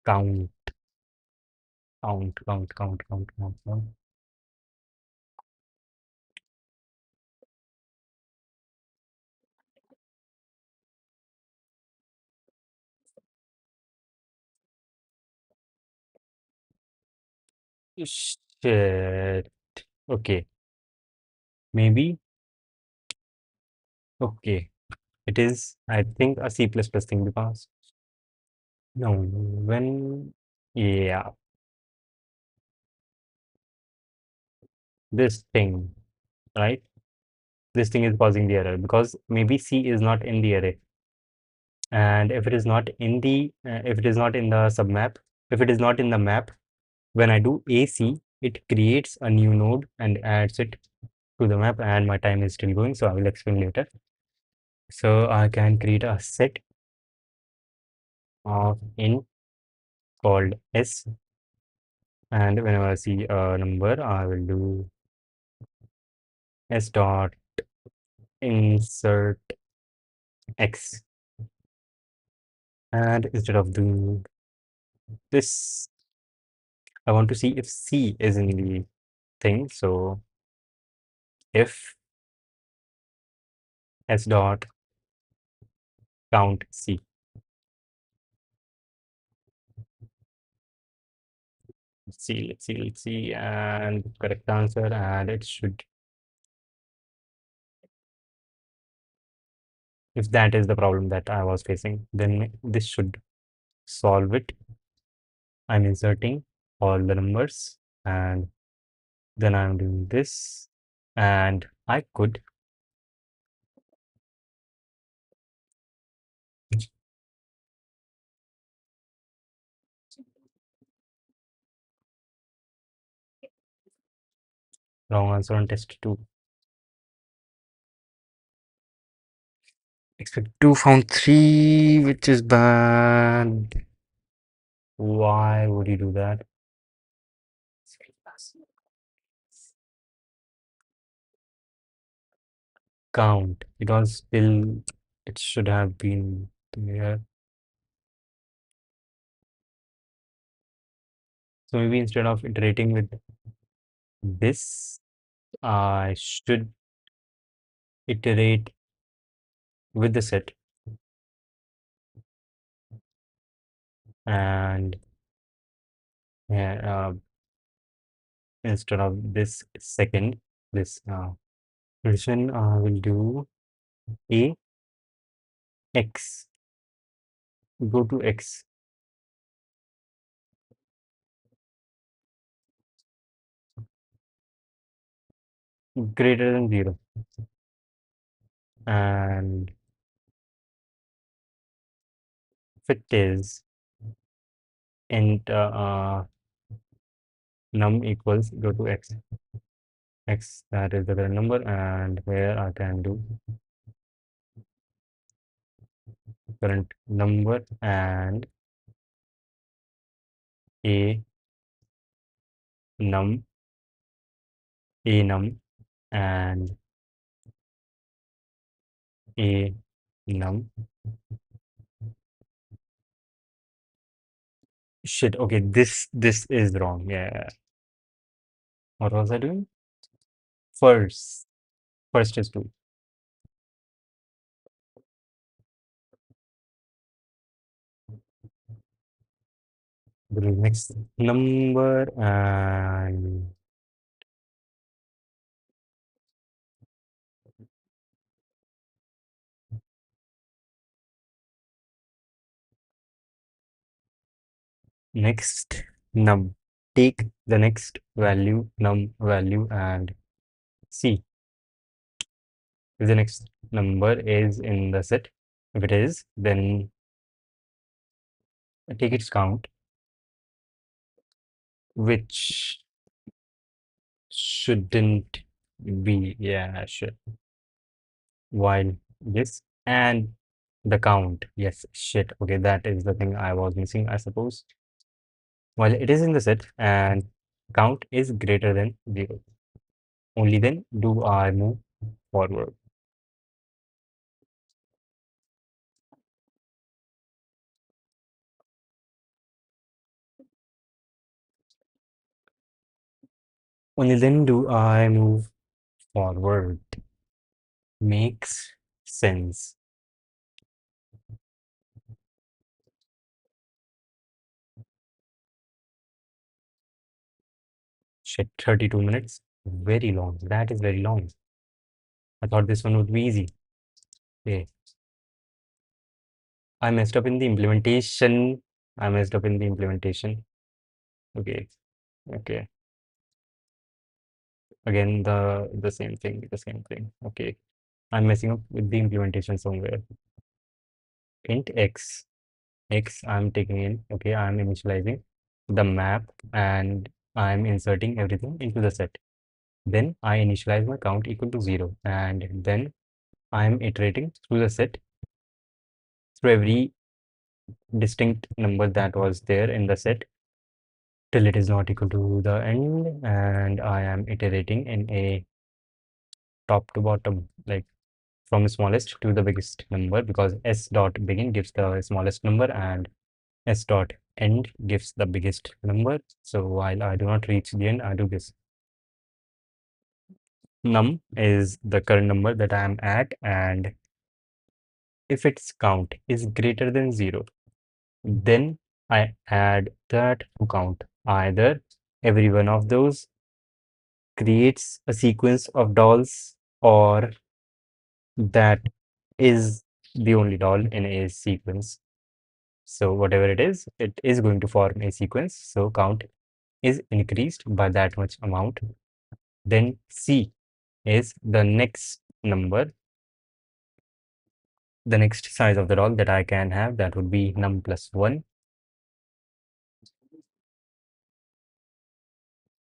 Count, count. Shit. Okay. Maybe. Okay. It is, I think, a C++ thing because no, when, yeah, this thing, right? This thing is causing the error because maybe C is not in the array. And if it is not in the, if it is not in the submap, if it is not in the map, when I do AC, it creates a new node and adds it to the map, and my time is still going, so I will explain later. So I can create a set of int called S, and whenever I see a number, I will do S dot insert X. And instead of doing this, I want to see if C is in the thing. So if S dot count C. Let's see, and correct answer, and it should, if that is the problem that I was facing, then this should solve it. I'm inserting all the numbers, and then I'm doing this, and I could, wrong answer on test 2. Expect 2 found 3, which is bad. Why would you do that? Count. It was still, it should have been there. So maybe instead of iterating with this, I should iterate with the set, and uh, instead of this second, this version, I will do a x, go to x, greater than 0, and if it is int num equals, go to x, x that is the current number, and here I can do current number and a num, a num, and a num. Shit, okay, this is wrong. Yeah. What was I doing? First. First is 2. The next number, and next num. Take the next value, num value, and see if the next number is in the set. If it is, then take its count, which shouldn't be, yeah, should. While this and the count, yes, shit, okay, that is the thing I was missing, I suppose. While it is in the set and count is greater than 0, only then do I move forward. Only then do I move forward. Makes sense. Shit, 32 minutes. Very long. That is very long. I thought this one would be easy. Okay. I messed up in the implementation. I messed up in the implementation. Okay. Okay. Again, the same thing, the same thing. Okay. I'm messing up with the implementation somewhere. Int x. X I'm taking in. Okay, I'm initializing the map and I'm inserting everything into the set. Then I initialize my count equal to 0 and then I'm iterating through the set through every distinct number that was there in the set till it is not equal to the end, and I am iterating in a top to bottom, like from smallest to the biggest number, because s dot begin gives the smallest number and s dot end gives the biggest number. So while I do not reach the end, I do this. Num is the current number that I am at, and if its count is greater than 0, then I add that to count. Either every one of those creates a sequence of dolls, or that is the only doll in a sequence. So whatever it is going to form a sequence. So count is increased by that much amount. Then C is the next number, the next size of the doll that I can have. That would be num plus 1.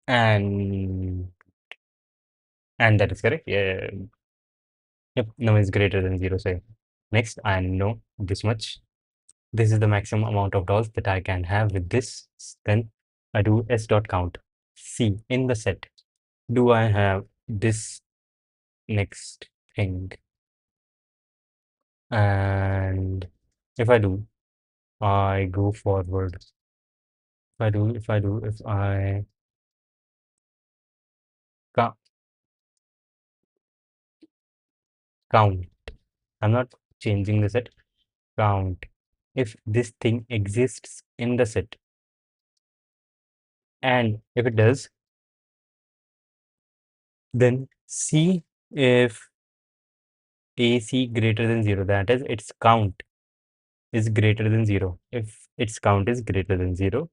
And that is correct. Yeah. Yep, num is greater than 0. So next I know this much. This is the maximum amount of dolls that I can have with this. Then I do s dot count. See in the set, do I have this next thing? And if I do, I go forward. If I count, count. I'm not changing the set. Count. If this thing exists in the set, and if it does, then see if AC greater than 0, that is its count is greater than 0. If its count is greater than 0,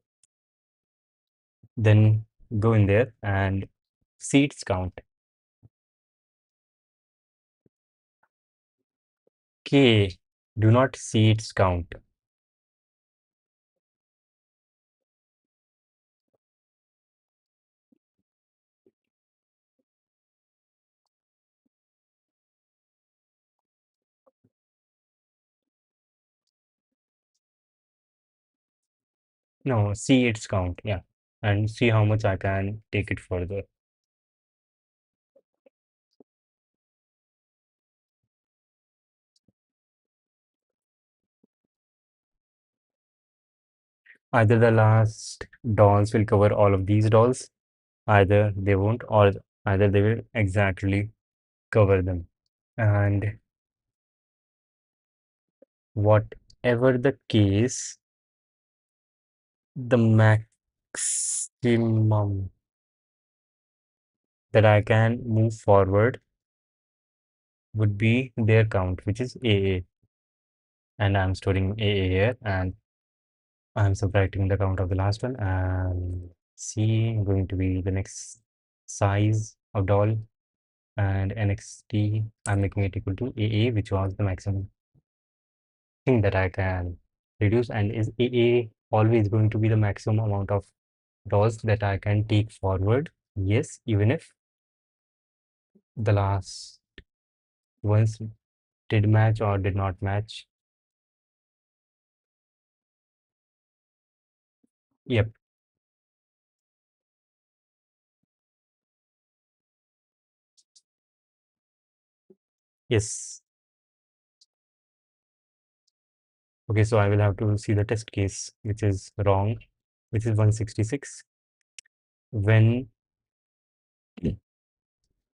then go in there and see its count. K, do not see its count. No, see its count, yeah, and see how much I can take it further. Either the last dolls will cover all of these dolls, either they won't, or either they will exactly cover them. And whatever the case, the maximum that I can move forward would be their count, which is AA. And I'm storing AA here, and I'm subtracting the count of the last one, and C going to be the next size of doll, and NXT I'm making it equal to AA, which was the maximum thing that I can reduce. And is AA always going to be the maximum amount of dolls that I can take forward? Yes, even if the last ones did match or did not match. Yep. Yes. Okay, so I will have to see the test case, which is wrong, which is 166. When,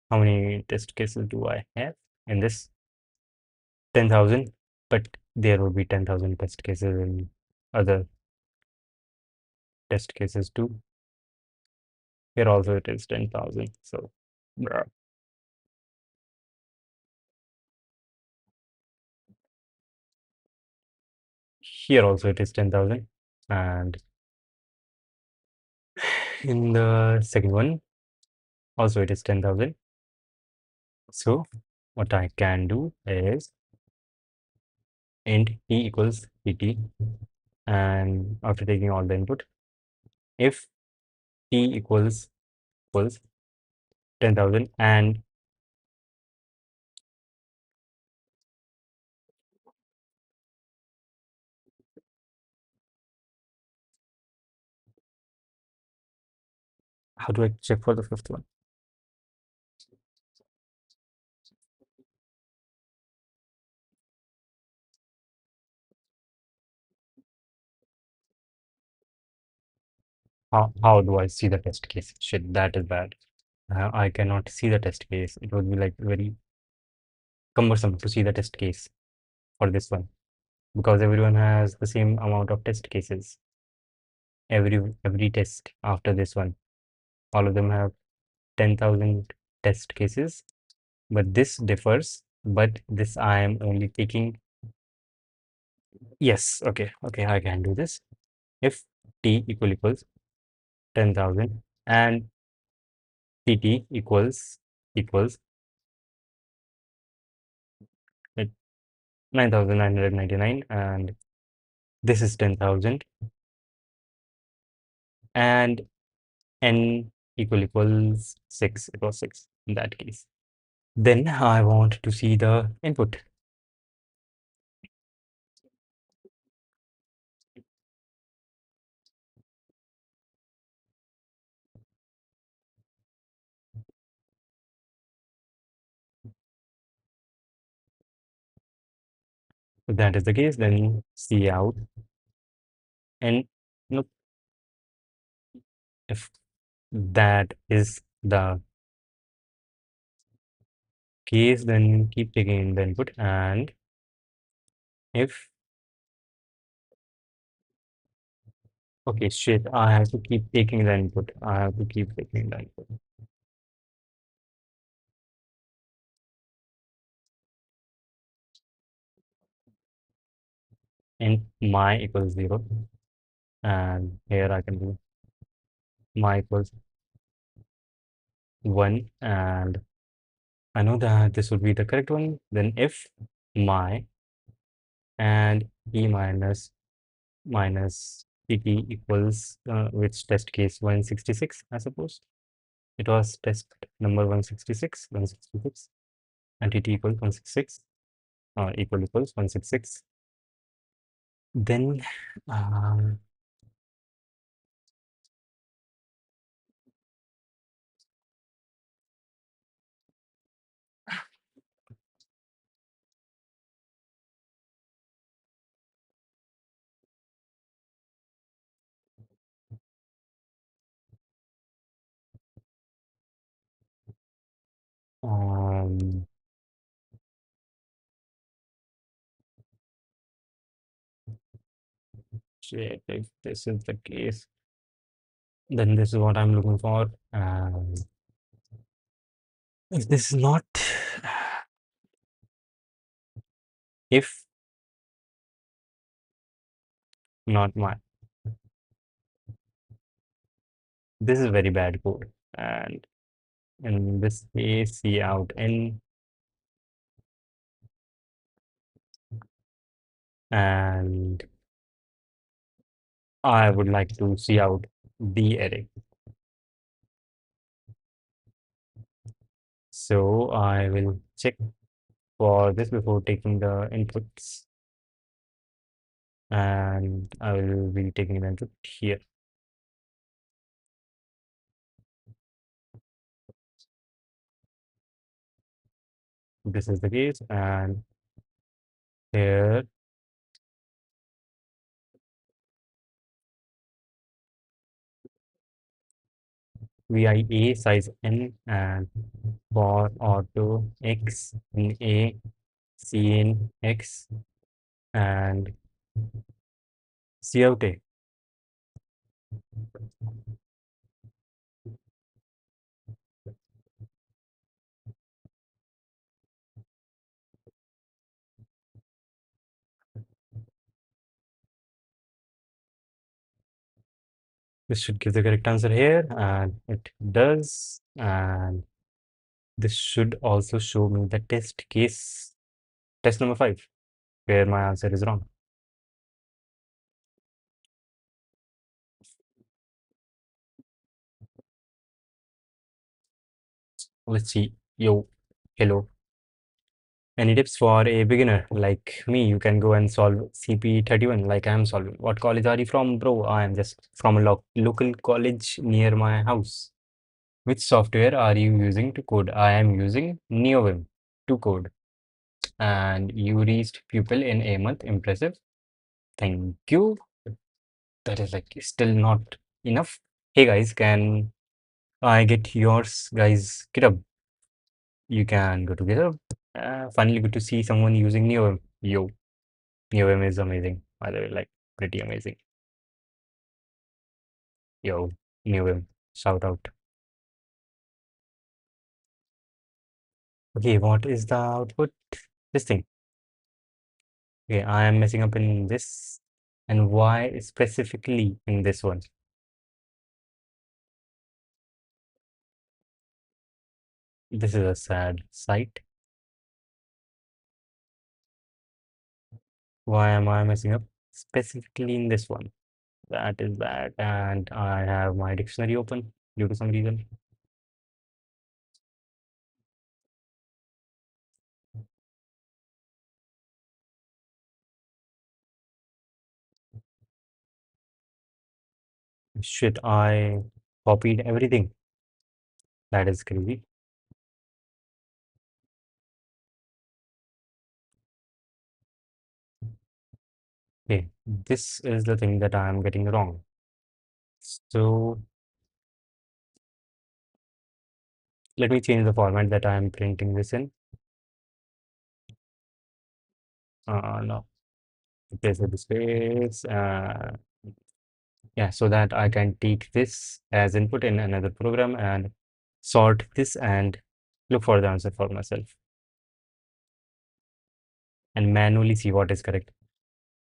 how many test cases do I have in this? 10,000, but there will be 10,000 test cases in other test cases too. Here also it is 10,000. So bruh. Here also it is 10,000. And in the second one, also it is 10,000. So what I can do is int t equals pt, and after taking all the input, if t equals 10,000, and how do I check for the fifth one? How do I see the test case? Shit, that is bad. I cannot see the test case. It would be like very cumbersome to see the test case for this one, because everyone has the same amount of test cases. Every test after this one, all of them have 10,000 test cases, but this differs. But this I am only taking. Yes, okay, I can do this. If t equals 10,000 and pt equals 9,999, and this is 10,000, and n equals 6. It was 6 in that case. Then I want to see the input. If that is the case, then see out, and no, if that is the case, then keep taking in the input, and if okay, shit, I have to keep taking the input. I have to keep taking the input. And my equals 0, and here I can do my equals 1, and I know that this would be the correct one. Then if my and e minus pt equals which test case, 166, I suppose. It was test number 166, and tt equals 166, equals 166. Then um, um, shit, if this is the case, then this is what I'm looking for. If this is not, if not my, this is very bad code, and in this case, see out n, and I would like to see out the array. So I will check for this before taking the inputs, and I will be taking the input here. This is the case, and here VIA size n, and for auto x in a, c in x, and c out a. This should give the correct answer here, and it does. And this should also show me the test case, test number 5, where my answer is wrong. Let's see. Yo, hello. Any tips for a beginner like me? You can go and solve CP31 like I am solving. What college are you from, bro? I am just from a local college near my house. Which software are you using to code? I am using NeoVim to code. And you reached pupil in a month. Impressive. Thank you. That is like still not enough. Hey guys, can I get yours, guys? GitHub. You can go to GitHub. Finally, good to see someone using NeoVim. Yo, NeoVim is amazing. By the way, like pretty amazing. Yo, NeoVim. Shout out. Okay, what is the output? This thing. Okay, I am messing up in this. And why specifically in this one? This is a sad sight. Why am I messing up specifically in this one? That is bad. And I have my dictionary open due to some reason. Shit, I copied everything. That is crazy. Okay, this is the thing that I am getting wrong. So let me change the format that I am printing this in. No, replace with the space. Yeah, so that I can take this as input in another program and sort this and look for the answer for myself and manually see what is correct.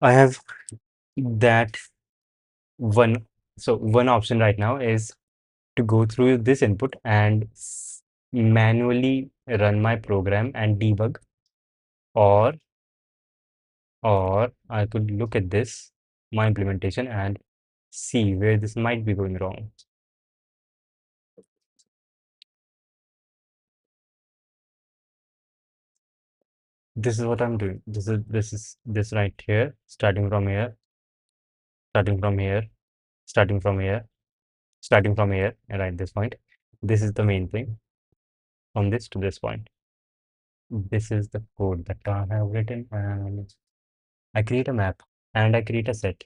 I have that one. So one option right now is to go through this input and manually run my program and debug, or I could look at this, my implementation, and see where this might be going wrong. This is what I'm doing. This right here, starting from here, starting from here, starting from here, starting from here, and at this point. This is the main thing from this to this point. This is the code that I have written, and I create a map and I create a set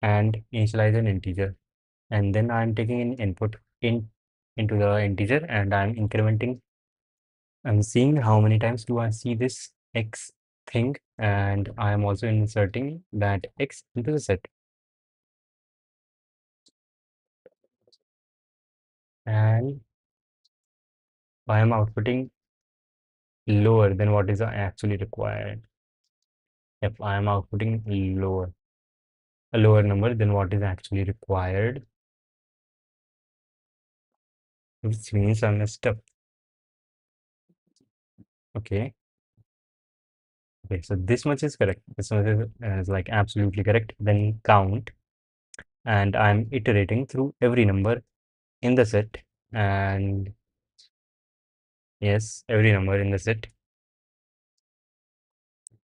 and initialize an integer, and then I'm taking an input into the integer and I'm incrementing. I'm seeing how many times do I see this x thing, and I am also inserting that x into the set, and I am outputting lower than what is actually required. If I am outputting a lower number than what is actually required, which means I messed up. Okay. Okay, so this much is correct. This much is like absolutely correct. Then count, and I'm iterating through every number in the set, and yes, every number in the set,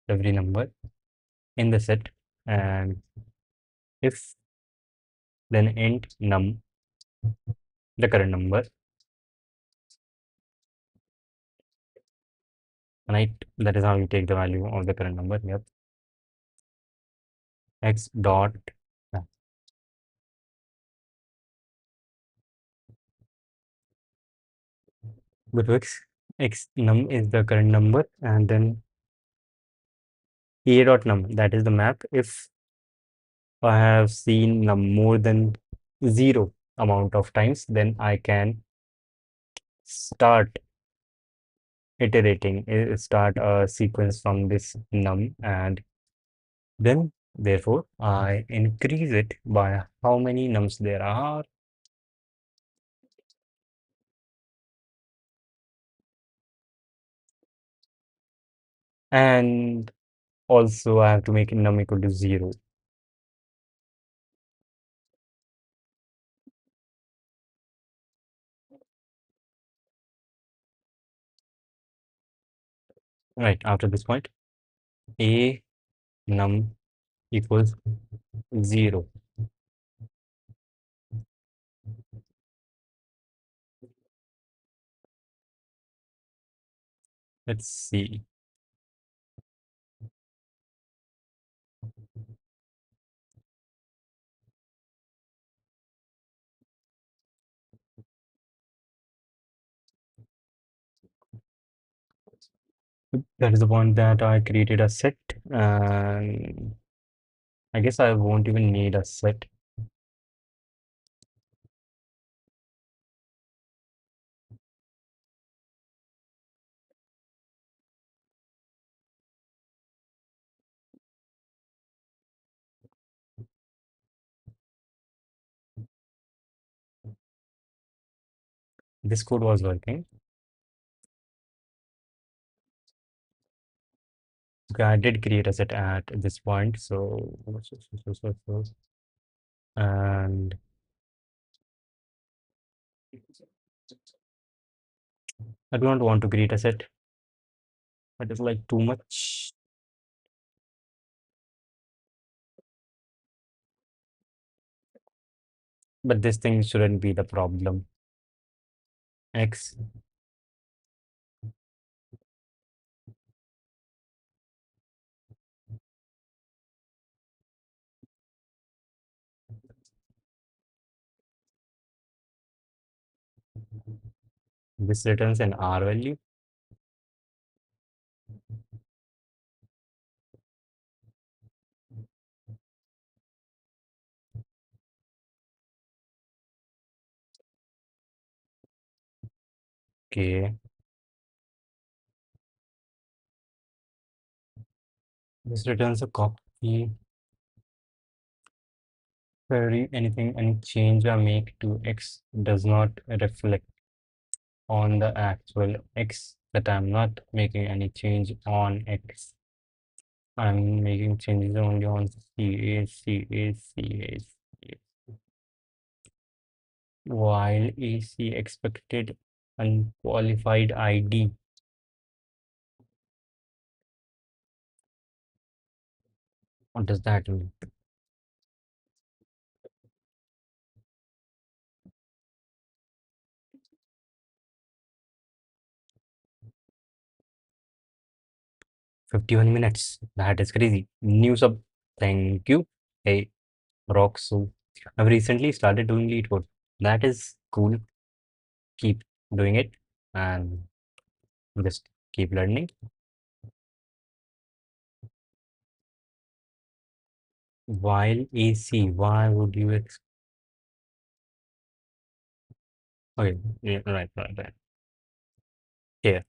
every number in the set, and if then int num, the current number, right? That is how you take the value of the current number. Yep. X dot uh, good works. X num is the current number, and then a dot num, that is the map. If I have seen num more than 0 amount of times, then I can start iterating, start a sequence from this num, and then Therefore, I increase it by how many nums there are. And also I have to make num equal to 0. Right, after this point, a num equals 0. Let's see. That is the point that I created a set, and I guess I won't even need a set. This code was working. Okay, I did create a set at this point, and I do not want to create a set. That is like too much. But this thing shouldn't be the problem. X. This returns an R value. Okay. This returns a copy. Any change I make to X does not reflect on the actual X, that I'm not making any change on X. I'm making changes only on CA. While AC expected unqualified ID. What does that mean? 51 minutes. That is crazy. New sub. Thank you. Hey, rock so. I've recently started doing lead code. That is cool. Keep doing it and just keep learning. While AC, why would you okay, yeah, right. Here,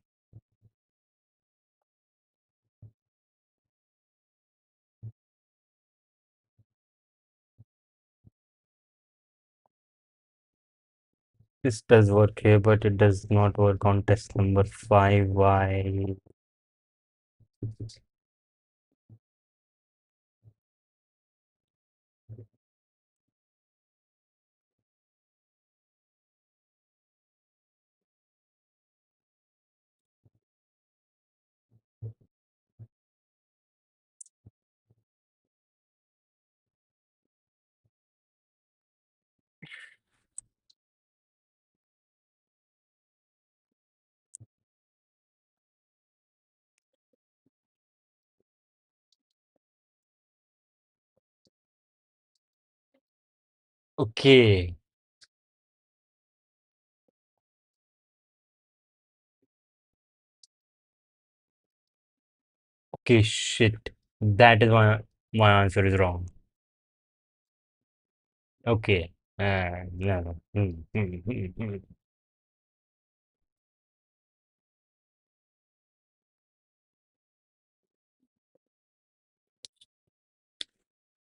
this does work here, but it does not work on test number 5. Why? Okay, okay, shit. That is why my answer is wrong. Okay. No.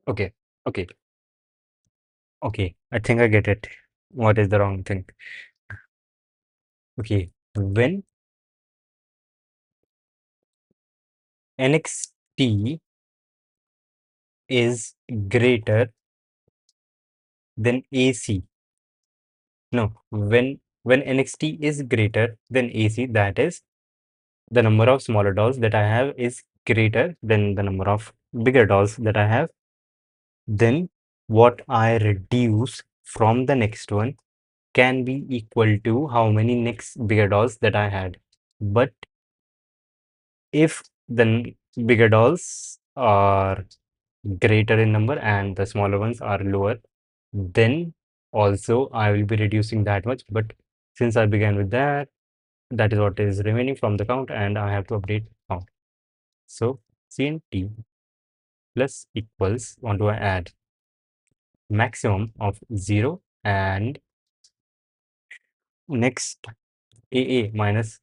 Okay, okay, okay. I think I get it. What is the wrong thing? Okay, when NXT is greater than AC. No, when NXT is greater than AC, that is the number of smaller dolls that I have is greater than the number of bigger dolls that I have. Then what I reduce from the next one can be equal to how many next bigger dolls that I had. But if the bigger dolls are greater in number and the smaller ones are lower, then also I will be reducing that much. But since I began with that, that is what is remaining from the count and I have to update count. So CNT plus equals, want to add maximum of 0 and next AA minus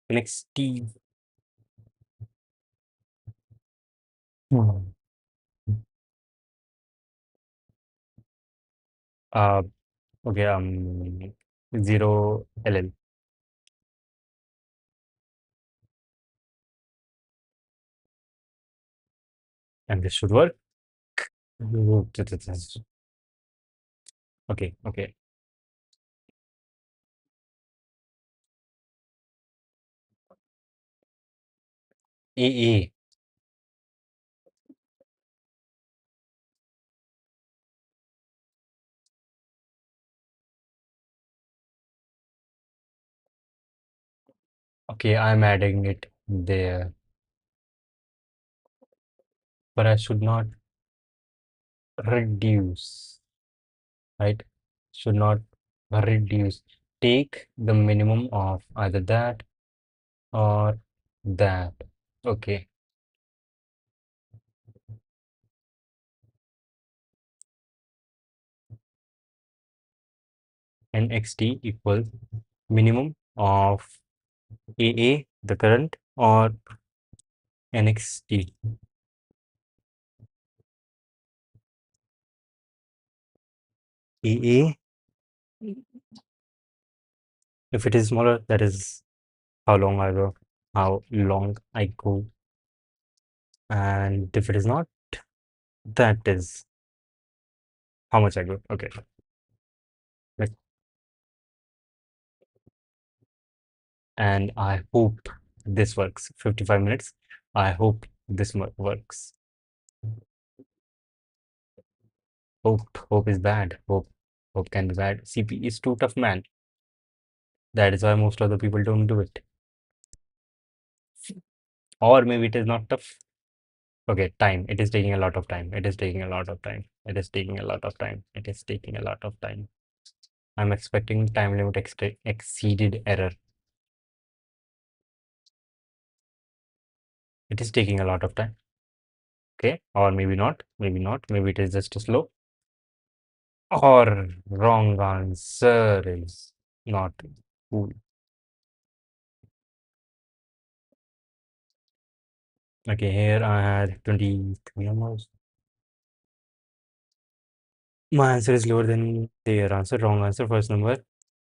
next T. Hmm. Uh, okay, 0 LL, and this should work. Okay, okay. AA. Okay, I'm adding it there, but I should not reduce, right? Should not reduce. Take the minimum of either that or that. Okay, NXT equals minimum of AA, the current, or NXT. AA, if it is smaller, that is how long I go. And if it is not, that is how much I go. Okay. Like, and I hope this works. 55 minutes. I hope this works. Hope is bad. Hope can be bad. CP is too tough, man. That is why most of the people don't do it. Or maybe it is not tough. Okay, time. It is taking a lot of time. It is taking a lot of time. It is taking a lot of time. It is taking a lot of time. I'm expecting time limit exceeded error. It is taking a lot of time. Okay, or maybe not. Maybe not. Maybe it is just slow. Or wrong answer is not cool. Okay, here I had 23 numbers. My answer is lower than their answer. Wrong answer. First number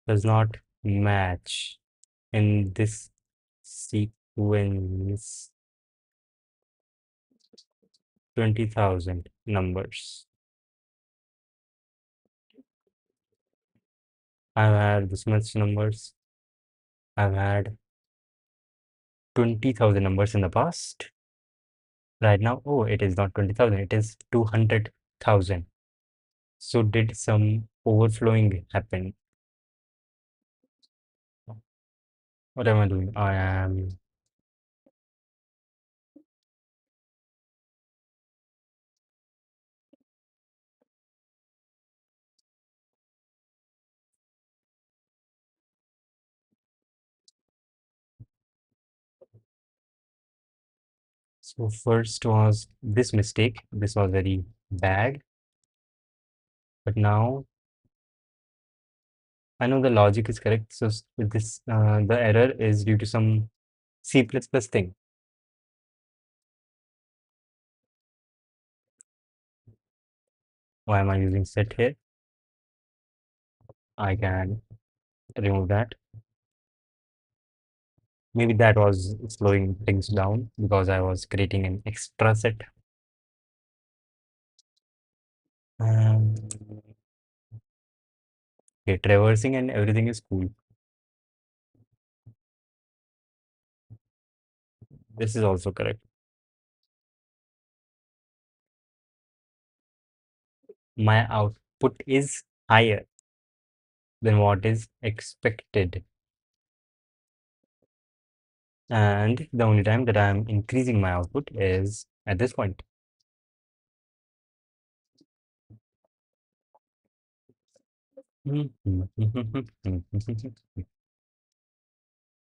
does not match in this sequence. 20,000 numbers. I've had this much numbers. I've had 20,000 numbers in the past. Right now, oh, it is not 20,000, it is 200,000. So did some overflowing happen? What am I doing? I am so first was this mistake. This was very bad. But now I know the logic is correct. So with this, the error is due to some C++ thing. Why am I using set here? I can remove that. Maybe that was slowing things down because I was creating an extra set. Um, okay, traversing and everything is cool. This is also correct. My output is higher than what is expected. And the only time that I'm increasing my output is at this point.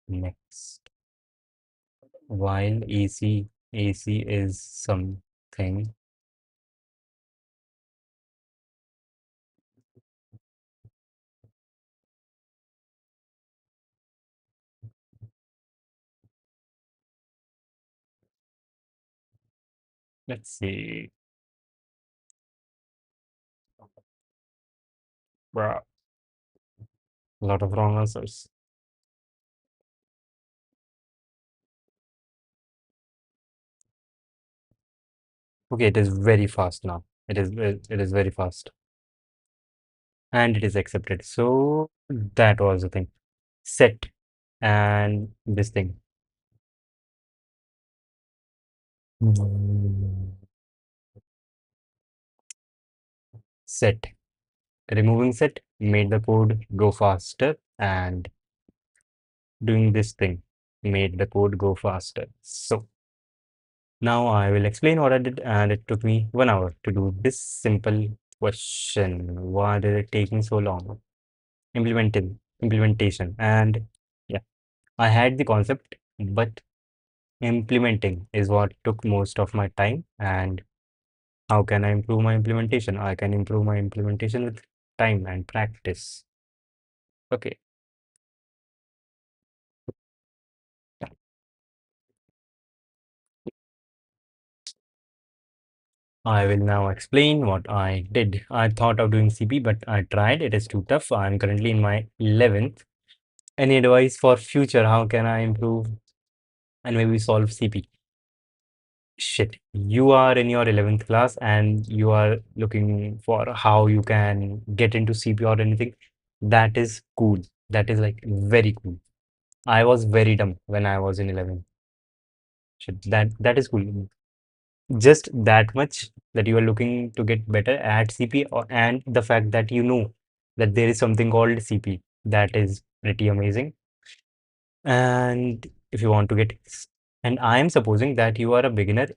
Next, while AC is something. Let's see. Bruh, a lot of wrong answers. Okay, it is very fast now. It is very fast. And it is accepted. So that was the thing. Set and this thing. Mm, Set. Removing set made the code go faster, and doing this thing made the code go faster. So now I will explain what I did, and it took me 1 hour to do this simple question. Why did it take me so long? Implementation, and yeah, I had the concept, but implementing is what took most of my time. And how can I improve my implementation? I can improve my implementation with time and practice. Okay, I will now explain what I did. I thought of doing CP, but I tried. It is too tough. I'm currently in my 11th. Any advice for future? How can I improve and maybe solve CP? Shit, you are in your 11th class and you are looking for how you can get into CP or anything. That is cool. That is like very cool. I was very dumb when I was in 11th. Shit, that is cool. Just that much that you are looking to get better at CP, and the fact that you know that there is something called CP. That is pretty amazing. And if you want to get, and I am supposing that you are a beginner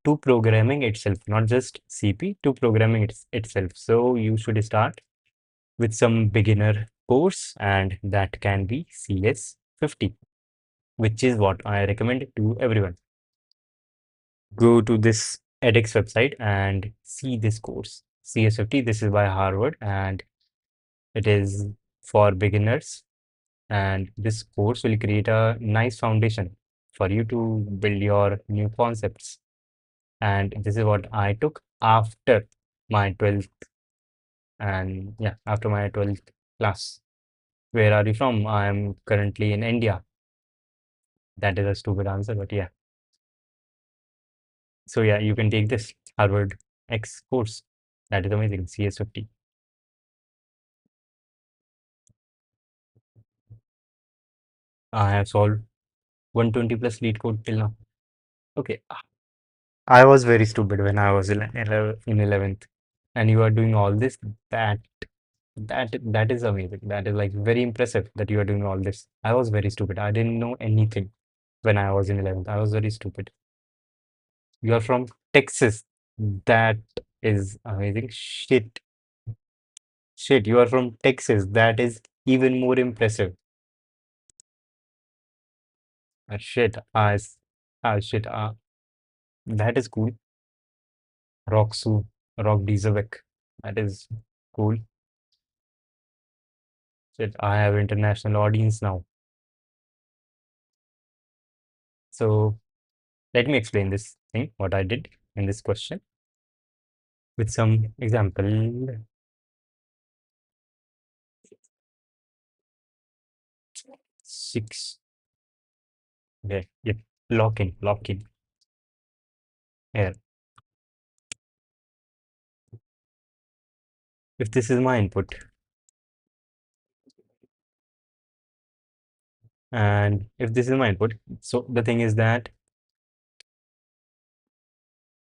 to programming itself, not just CP, to programming itself. So you should start with some beginner course, and that can be CS50, which is what I recommend to everyone. Go to this edX website and see this course. CS50, this is by Harvard, and it is for beginners. And this course will create a nice foundation for you to build your new concepts. And this is what I took after my 12th, and yeah, after my 12th class. Where are you from? I am currently in India. That is a stupid answer, but yeah. So yeah, you can take this Harvard X course. That is amazing. CS50. I have solved 120 plus lead code till now. Okay. I was very stupid when I was in 11th. And you are doing all this. That that is amazing. That is like very impressive that you are doing all this. I was very stupid. I didn't know anything when I was in 11th. I was very stupid. You are from Texas. That is amazing. Shit. Shit, you are from Texas. That is even more impressive. Shit. Shit. That is cool. Roxu, Rock Dieselbeck. That is cool. Shit, I have international audience now. So let me explain this thing, what I did in this question. with some example. 6. Okay, yep. Lock in here. If this is my input, and if this is my input, so the thing is that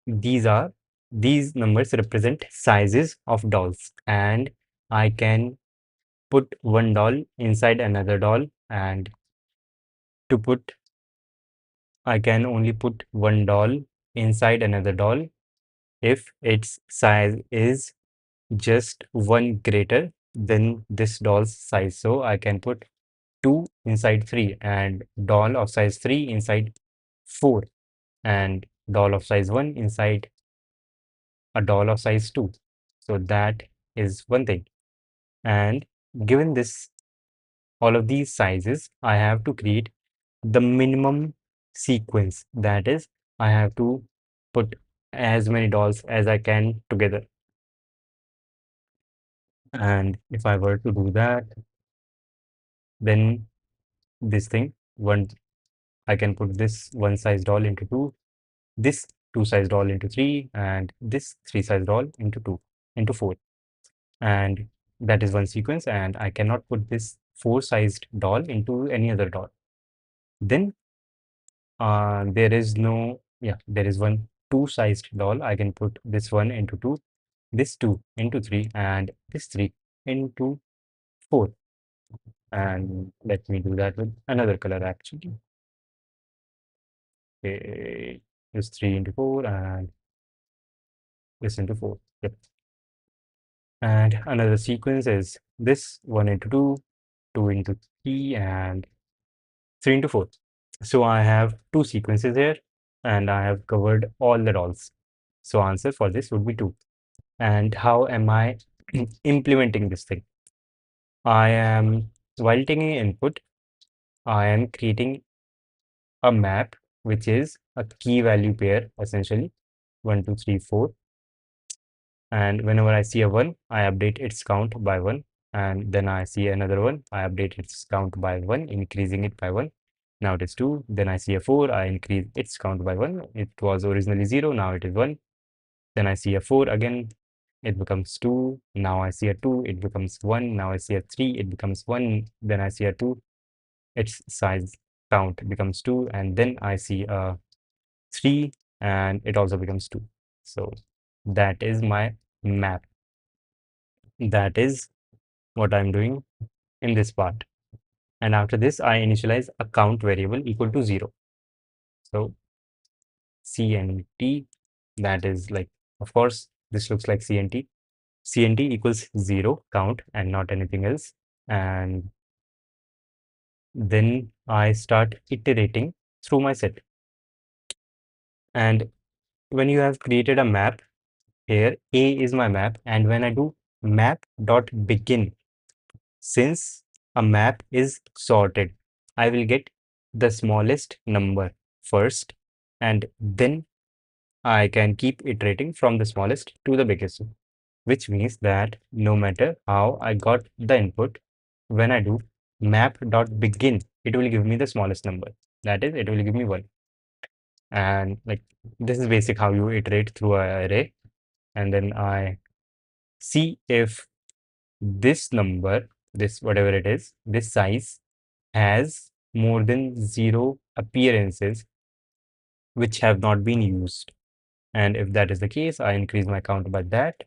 these numbers represent sizes of dolls, and I can put one doll inside another doll, and to put I can only put one doll inside another doll if its size is just one greater than this doll's size. So I can put 2 inside 3 and doll of size 3 inside 4 and doll of size 1 inside a doll of size 2. So that is one thing. And given this, all of these sizes, I have to create the minimum sequence. That is, I have to put as many dolls as I can together. And if I were to do that, then this thing, one, I can put this one size doll into 2, this two size doll into 3, and this three size doll into 2, into 4. And that is one sequence, and I cannot put this 4 sized doll into any other doll. Then there is no, yeah, there is one 2 sized doll. I can put this one into 2, this 2 into 3, and this 3 into 4. And let me do that with another color actually. Okay, this 3 into 4 and this into 4. Yep. And another sequence is this 1 into 2, 2 into 3, and 3 into 4. So I have 2 sequences here, and I have covered all the dolls. So answer for this would be 2. And how am I implementing this thing? I am, while taking input, I am creating a map, which is a key value pair, essentially 1, 2, 3, 4. And whenever I see a 1, I update its count by 1. And then I see another 1, I update its count by 1, increasing it by 1. Now it is 2. Then I see a 4, I increase its count by 1. It was originally 0, now it is 1. Then I see a 4 again, it becomes 2. Now I see a 2, it becomes 1. Now I see a 3, it becomes 1. Then I see a 2, its size count becomes 2. And then I see a 3, and it also becomes 2. So that is my map. That is what I'm doing in this part. And after this, I initialize a count variable equal to 0. So CNT, that is like, of course, this looks like CNT. CNT equals 0 count and not anything else. And then I start iterating through my set. And when you have created a map, here A is my map. And when I do map.begin, since a map is sorted, I will get the smallest number first, and then I can keep iterating from the smallest to the biggest, which means that no matter how I got the input, when I do map.begin, it will give me the smallest number. That is, it will give me 1. And like, this is basic how you iterate through an array. And then I see if this number, this whatever it is, this size has more than 0 appearances which have not been used. And if that is the case, I increase my count by that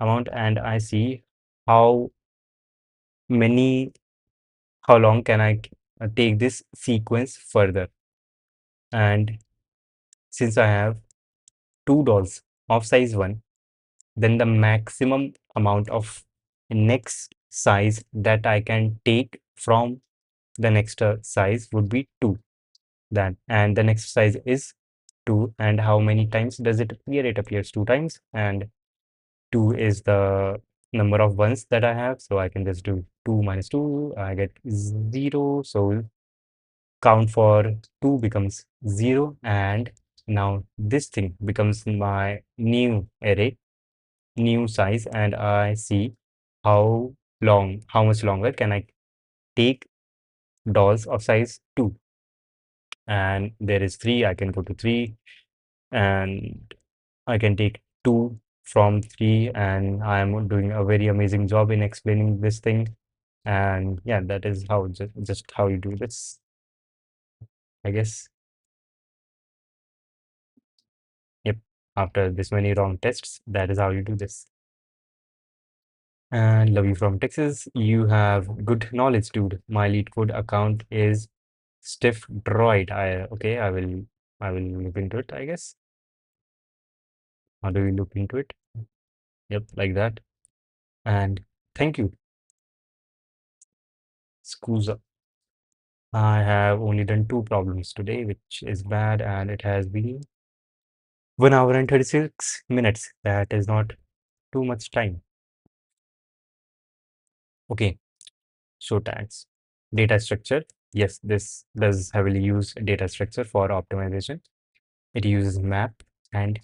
amount, and I see how many, how long can I take this sequence further. And since I have 2 dolls of size 1, then the maximum amount of next size that I can take from the next size would be 2. That, and the next size is 2. And how many times does it appear? It appears 2 times, and 2 is the number of ones that I have. So I can just do 2 minus 2, I get 0. So count for 2 becomes 0, and now this thing becomes my new array. new size and I see how much longer can I take dolls of size 2. And there is 3, I can go to 3, and I can take 2 from 3, and I am doing a very amazing job in explaining this thing. And yeah, that is how just how you do this, I guess. Yep. After this many wrong tests, that is how you do this. And love you from Texas. You have good knowledge, dude. My lead code account is stiff droid. Okay, I will look into it, I guess. How do we look into it? Yep, like that. And thank you, Scusa. I have only done 2 problems today, which is bad, and it has been 1 hour and 36 minutes. That is not too much time. Okay, show tags. Data structure. Yes, this does heavily use data structure for optimization. It uses map and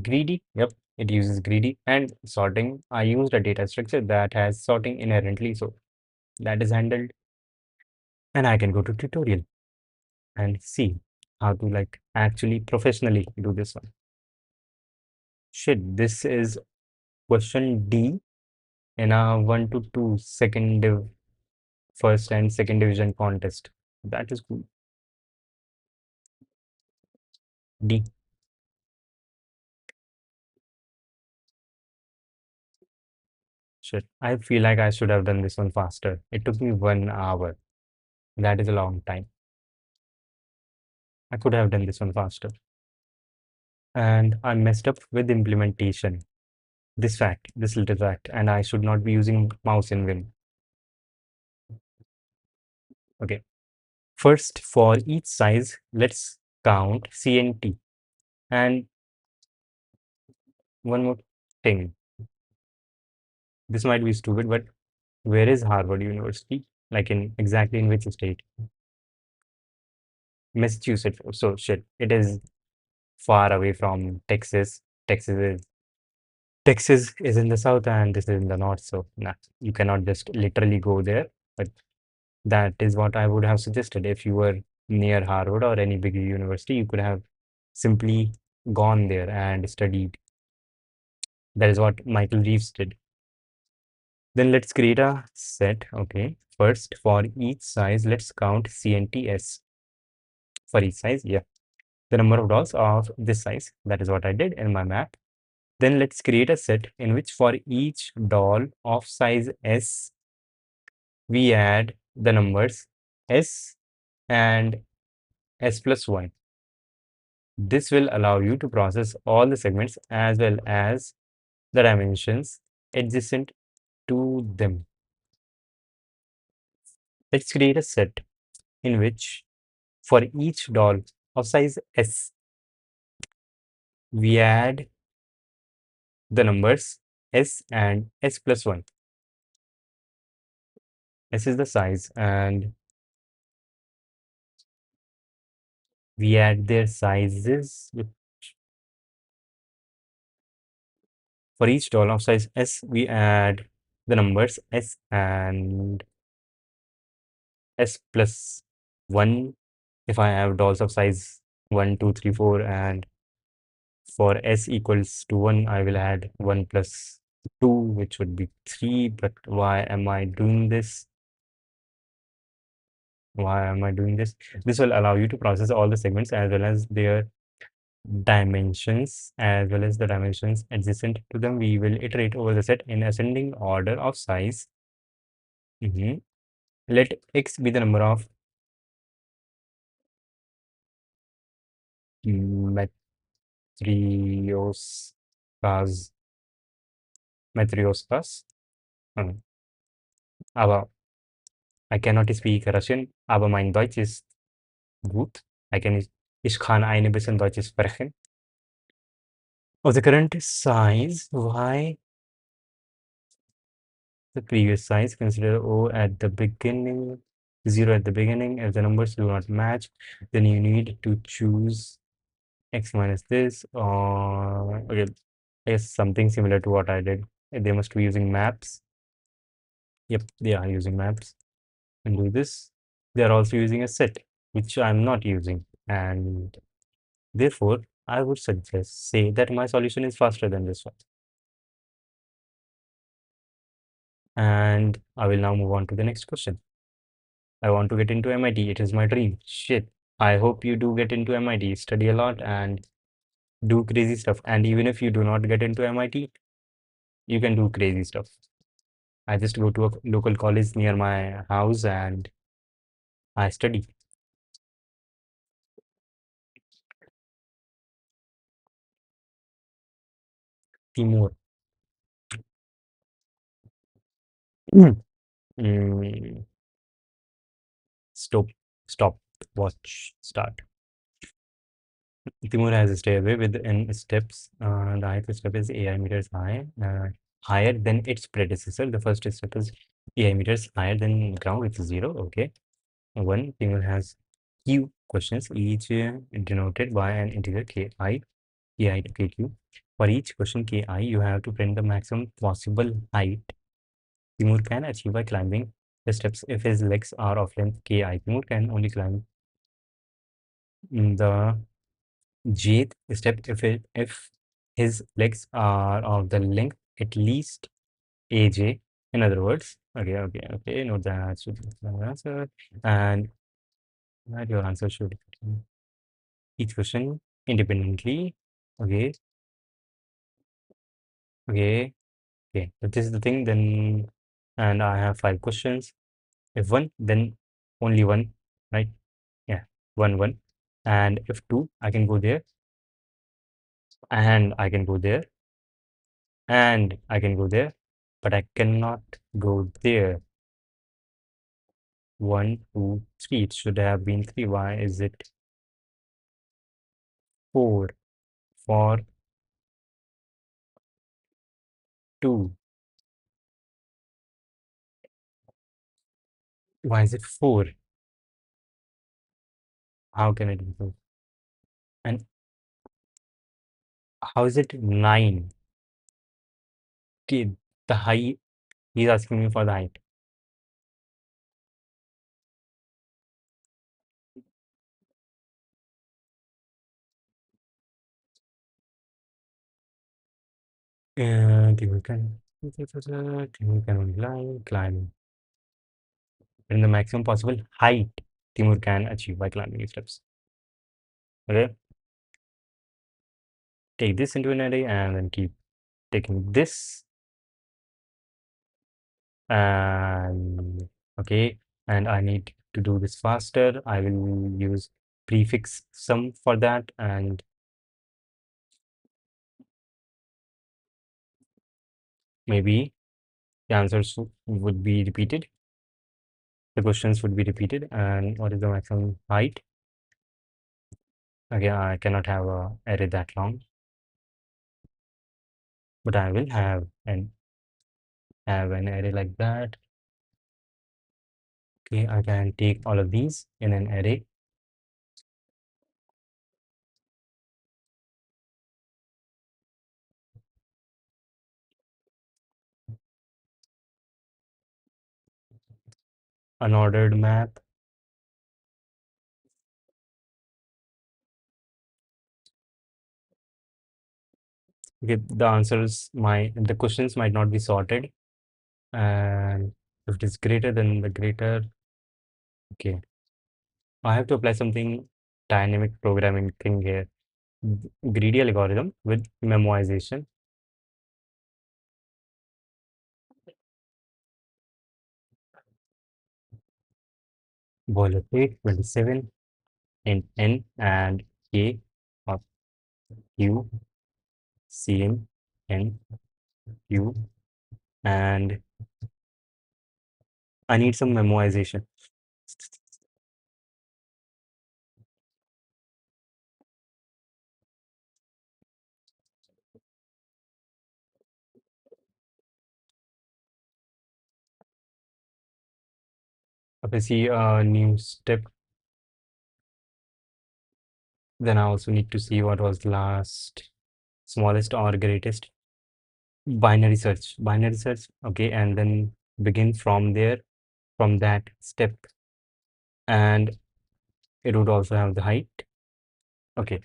greedy. Yep, it uses greedy and sorting. I used a data structure that has sorting inherently, so that is handled. And I can go to tutorial and see how to like actually professionally do this one. Shit, this is question D in a 1 to 2 second div first and second division contest. That is cool. D. Shit, I feel like I should have done this one faster. It took me 1 hour. That is a long time. I could have done this one faster. And I messed up with implementation. This little fact, and I should not be using mouse in Vim. Okay. First, for each size, let's count CNT. And one more thing. This might be stupid, but where is Harvard University? Like exactly in which state? Massachusetts. So shit, it is far away from Texas. Texas is in the south and this is in the north. So nah, you cannot just literally go there. But that is what I would have suggested. If you were near Harvard or any big university, you could have simply gone there and studied. That is what Michael Reeves did. Then let's create a set. Okay. First, for each size, let's count CNTS for each size. Yeah. The number of dolls of this size. That is what I did in my map. Then let's create a set in which for each doll of size S, we add the numbers S and S plus 1. This will allow you to process all the segments as well as the dimensions adjacent to them. Let's create a set in which for each doll of size S, we add the numbers S and S plus 1. S is the size and we add their sizes. For each doll of size S, we add the numbers S and S plus 1 if I have dolls of size 1, 2, 3, 4, and for S equals to 1, I will add 1 plus 2, which would be 3. But why am I doing this? Why am I doing this? This will allow you to process all the segments as well as their dimensions, as well as the dimensions adjacent to them. We will iterate over the set in ascending order of size. Let X be the number of Matryoshkas. Matryoshkas. Aber I cannot speak Russian, aber mein Deutsch ist gut. Ich kann ein bisschen Deutsch sprechen. Of the current size, y the previous size, consider O at the beginning, 0 at the beginning. If the numbers do not match, then you need to choose X minus this or okay. Yes, something similar to what I did. They must be using maps. Yep, they are using maps. And do this. They are also using a set, which I'm not using. And therefore, I would suggest say that my solution is faster than this one. And I will now move on to the next question. I want to get into MIT. It is my dream. Shit. I hope you do get into MIT, study a lot and do crazy stuff. And even if you do not get into MIT, you can do crazy stuff. I just go to a local college near my house and I study. Timur. Mm, stop. Stop. Watch. Start. Timur has a stairway with n steps. The highest step is AI meters high, higher than its predecessor. The first step is AI meters higher than ground, which is 0. Okay. One Timur has q questions, each denoted by an integer ki, ki to kq. For each question ki, you have to print the maximum possible height Timur can achieve by climbing the steps if his legs are of length ki. Timur can only climb the jth step if his legs are of the length at least aj. In other words, okay, note that should be my answer, and that your answer should each question independently. Okay, okay, okay. If this is the thing, then and I have 5 questions. If one, then only one, right? Yeah, one. And if two, I can go there, and I can go there, and I can go there, but I cannot go there. 1, 2, 3. It should have been 3. Why is it 4? For 2. Why is it 4? How can it be 4? And how is it 9? Okay, the height. He's asking me for the height. Timur can only climb. And the maximum possible height Timur can achieve by climbing these steps. Okay, take this into an array and then keep taking this and okay, and I need to do this faster. I will use prefix sum for that, and maybe the answers would be repeated, the questions would be repeated. And what is the maximum height? Again, I cannot have a array that long, but I will have an array like that. Okay, I can take all of these in an array. Unordered map. Okay, the questions might not be sorted, and if it is greater than the greater, okay, I have to apply something dynamic programming thing here. Greedy algorithm with memoization. Boilerplate 27 in n and k of q cm n q, and I need some memoization. If I see a new step, then I also need to see what was last smallest or greatest. binary search, okay, and then begin from there, from that step, and it would also have the height. Okay,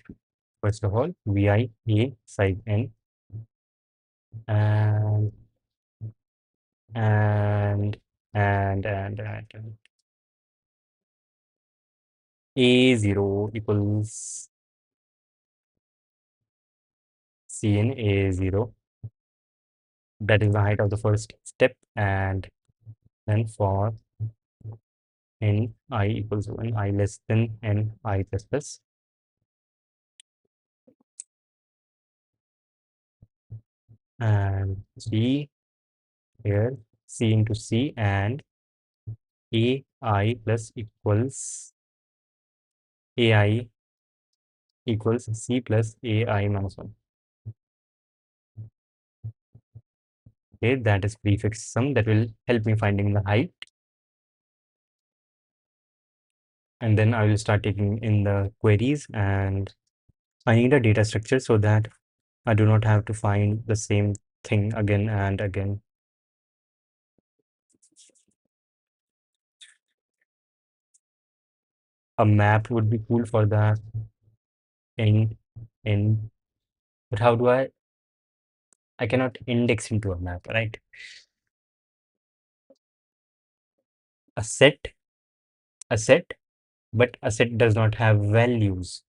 first of all, vi a size n, and and and a0 equals cn a0. That is the height of the first step, and then for n I equals 1, I less than n I plus plus, and c here c into c, and ai plus equals ai equals c plus ai minus 1. Okay, that is prefix sum that will help me finding the height, and then I will start taking in the queries, and I need a data structure so that I do not have to find the same thing again and again. A map would be cool for that. In but how do I cannot index into a map, right? A set, a set, but a set does not have values.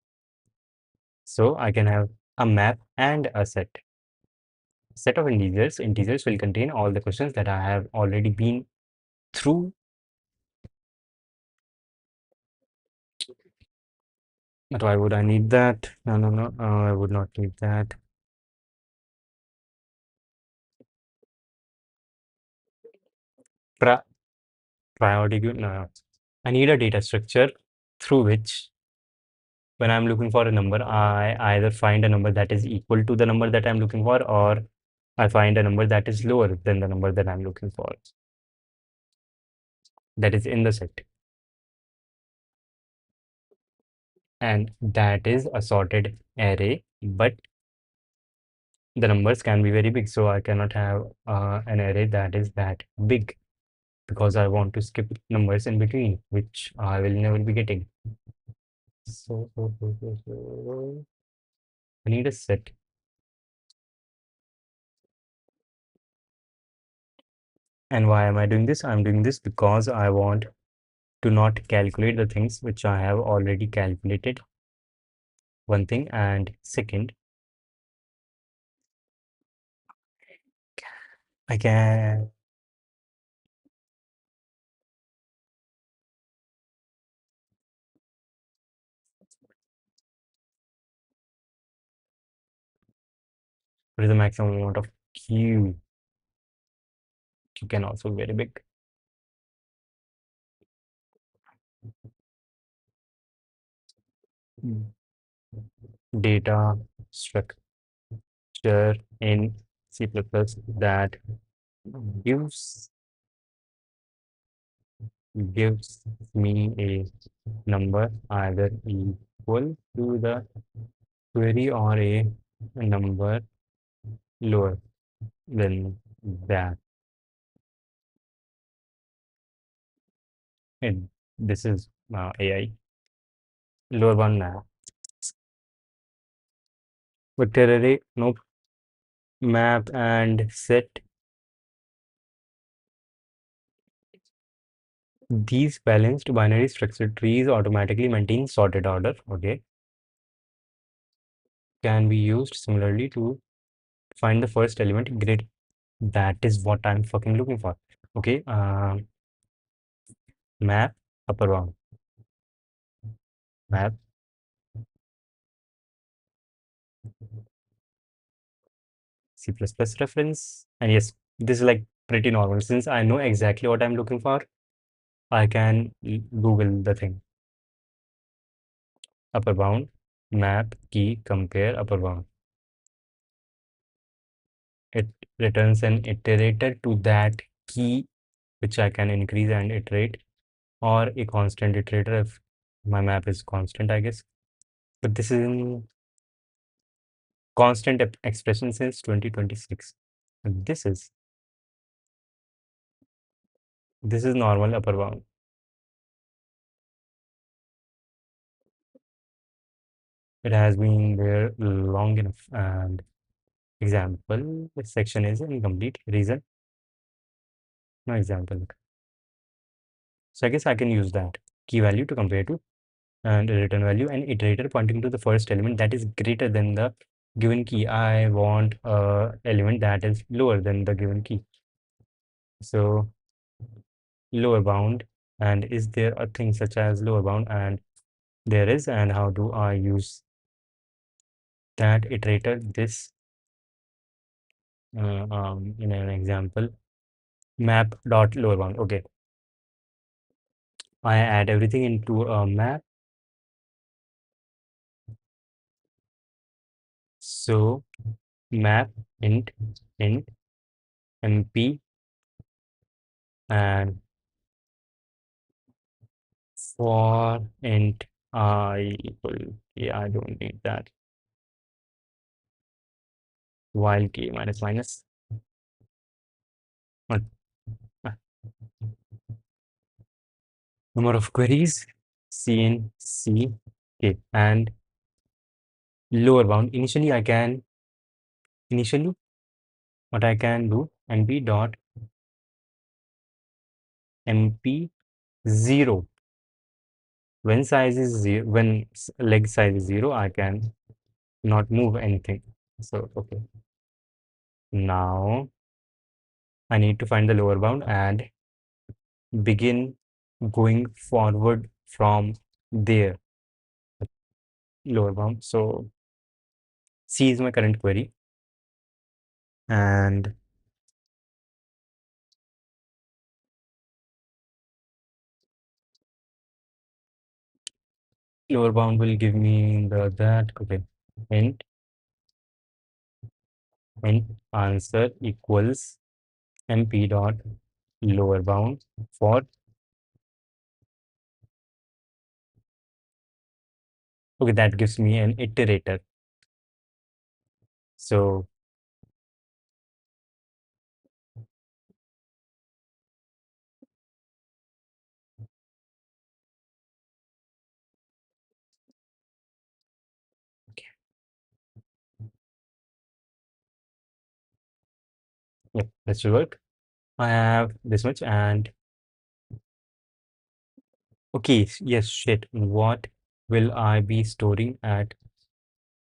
So I can have a map and a set. Set of integers. Integers will contain all the questions that I have already been through. But why would I need that? No, I would not need that. Pri Priority queue, no. I need a data structure through which, when I'm looking for a number, I either find a number that is equal to the number that I'm looking for, or I find a number that is lower than the number that I'm looking for, that is in the set. And that is a sorted array, but the numbers can be very big. So I cannot have an array that is that big, because I want to skip numbers in between, which I will never be getting. So I need a set. And why am I doing this? I'm doing this because I want to not calculate the things which I have already calculated. One thing, and second, I can what is the maximum amount of Q. Q can also be very big. Data structure in C++ that gives gives me a number either equal to the query or a number lower than that. And this is AI. Lower one now. Vector array, nope. Map and set. These balanced binary structure trees automatically maintain sorted order. Okay. Can be used similarly to find the first element grid. That is what I'm fucking looking for. Okay. Map upper bound. Map C++ reference. And yes, this is like pretty normal. Since I know exactly what I'm looking for, I can Google the thing. Upper bound, map, key, compare, upper bound. It returns an iterator to that key, which I can increase and iterate, or a constant iterator if my map is constant, I guess. But this is in constant expression since 2026. This is normal upper bound. It has been there long enough. And example, this section is incomplete. Reason, no example. So I guess I can use that key value to compare to and a return value and iterator pointing to the first element that is greater than the given key. I want a element that is lower than the given key. So lower bound, and is there a thing such as lower bound? And there is. And how do I use that iterator? This in an example, map dot lower bound. Okay, I add everything into a map. So map int mp and for int I equal, yeah, I don't need that, while k minus minus what, uh, number of queries c in c k. And lower bound, initially what I can do, np dot mp 0. When size is 0, when leg size is 0, I can not move anything. So okay, now I need to find the lower bound and begin going forward from there. Lower bound, so c is my current query, and lower bound will give me the that. Okay, int answer equals mp dot lower bound for, okay, that gives me an iterator. So yeah, that should work. I have this much. And okay, yes, shit, what will I be storing at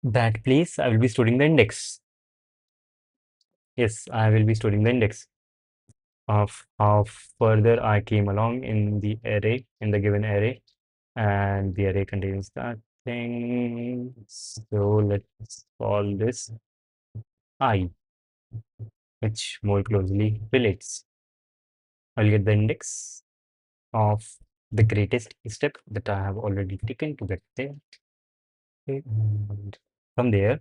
that place? I will be storing the index. Yes, I will be storing the index of how further I came along in the array, in the given array, and the array contains that thing. So let's call this I, which more closely relates. I'll get the index of the greatest step that I have already taken to get there. Okay, and from there,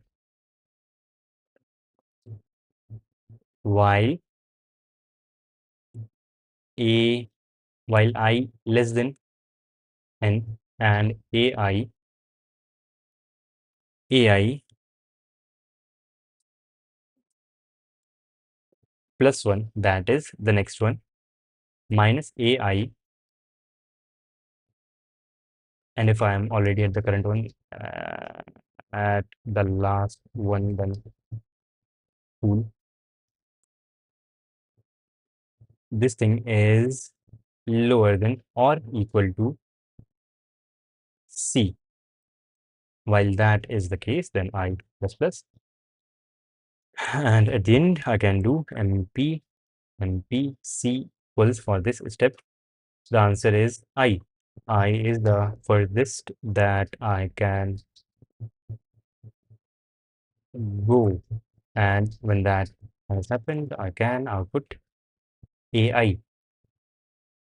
while a while I less than n and ai plus 1, that is the next one, minus ai, and if I am already at the current one, at the last one, then cool. This thing is lower than or equal to c. While that is the case, then I plus plus, and at the end I can do mp c equals for this step. The answer is I. I is the furthest that I can go. And when that has happened, I can output AI.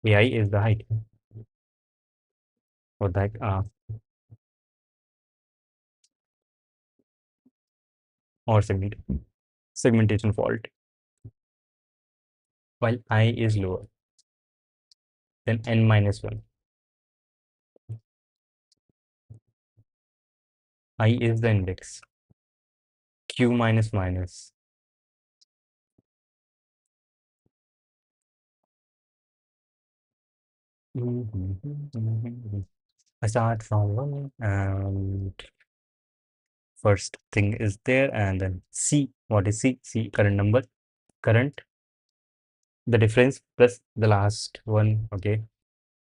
AI is the height for that or segmentation fault. While I is lower than n minus 1. I is the index. Q minus minus. I start from one, and first thing is there, and then C. What is C? C, current number, current, the difference plus the last one. Okay,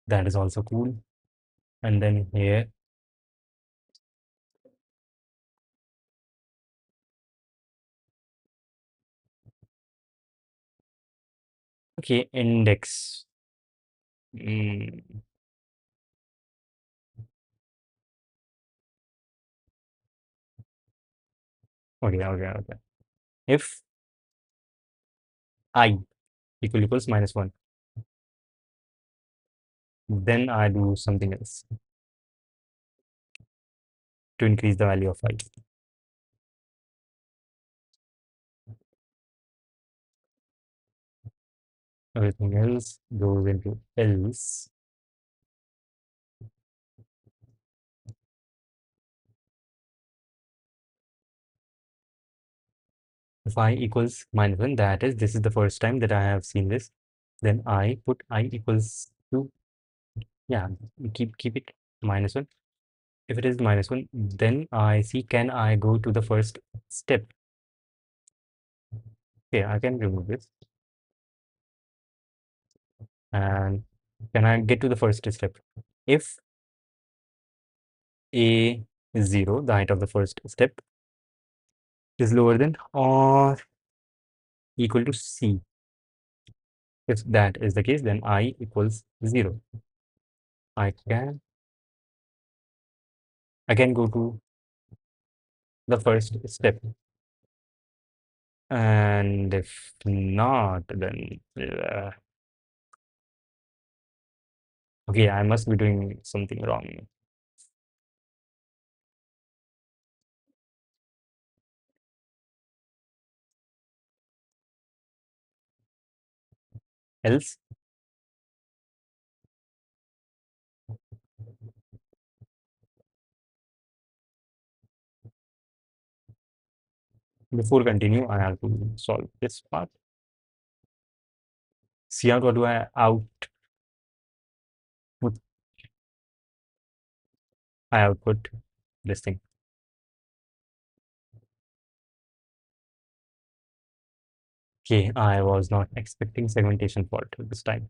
that is also cool. And then here, okay, index. Mm, okay, okay, okay. If I equals minus 1, then I do something else to increase the value of I. Everything else goes into else. If I equals minus 1, that is, this is the first time that I have seen this. Then I put I equals to, yeah, keep it minus 1. If it is minus 1, then I see, can I go to the first step? Okay, I can remove this. And can I get to the first step? If A is 0, the height of the first step is lower than or equal to C. If that is the case, then I equals 0. I can go to the first step. And if not, then okay, I must be doing something wrong. Else, before continue, I have to solve this part. See out, what do I output? I output this thing. Okay, I was not expecting segmentation fault this time.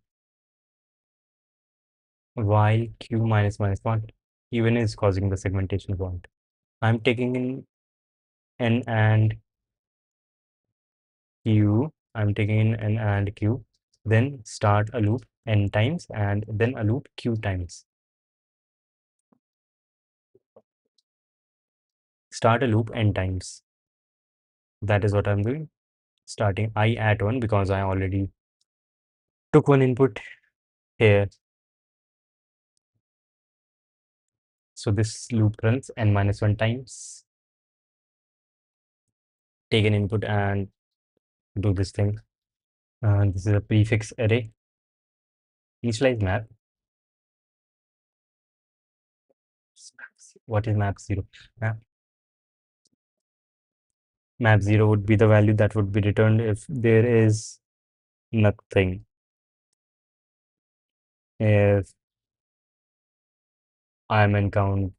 While q minus minus 1 even is causing the segmentation fault. I'm taking in n and q. I'm taking in n and q, then start a loop n times and then a loop q times. Start a loop n times. That is what I'm doing. Starting I at 1 because I already took one input here. So this loop runs n minus 1 times. Take an input and do this thing. And this is a prefix array. Initialize map. What is map 0? Map 0 would be the value that would be returned if there is nothing. If I'm encountering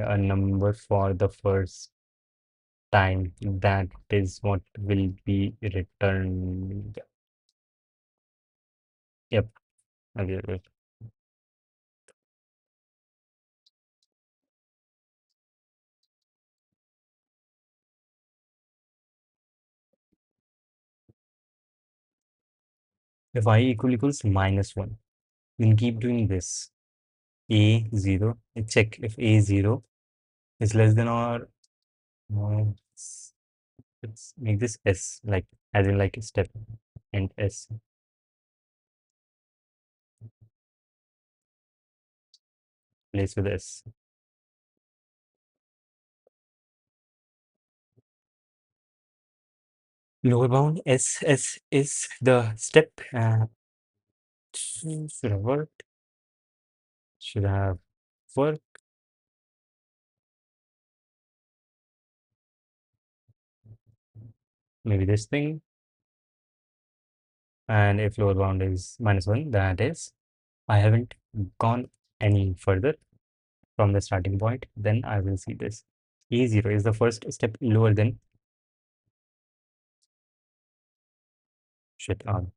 a number for the first time, that is what will be returned. Yep. Okay, wait. If I equals minus 1, then keep doing this. A0, check if A0 is less than or let's make this S, like as in like a step and S. Place with S. Lower bound S is the step. Should have worked. Should have worked. Maybe this thing. And if lower bound is minus 1, that is I haven't gone any further from the starting point, then I will see this. A0 is the first step lower than shit on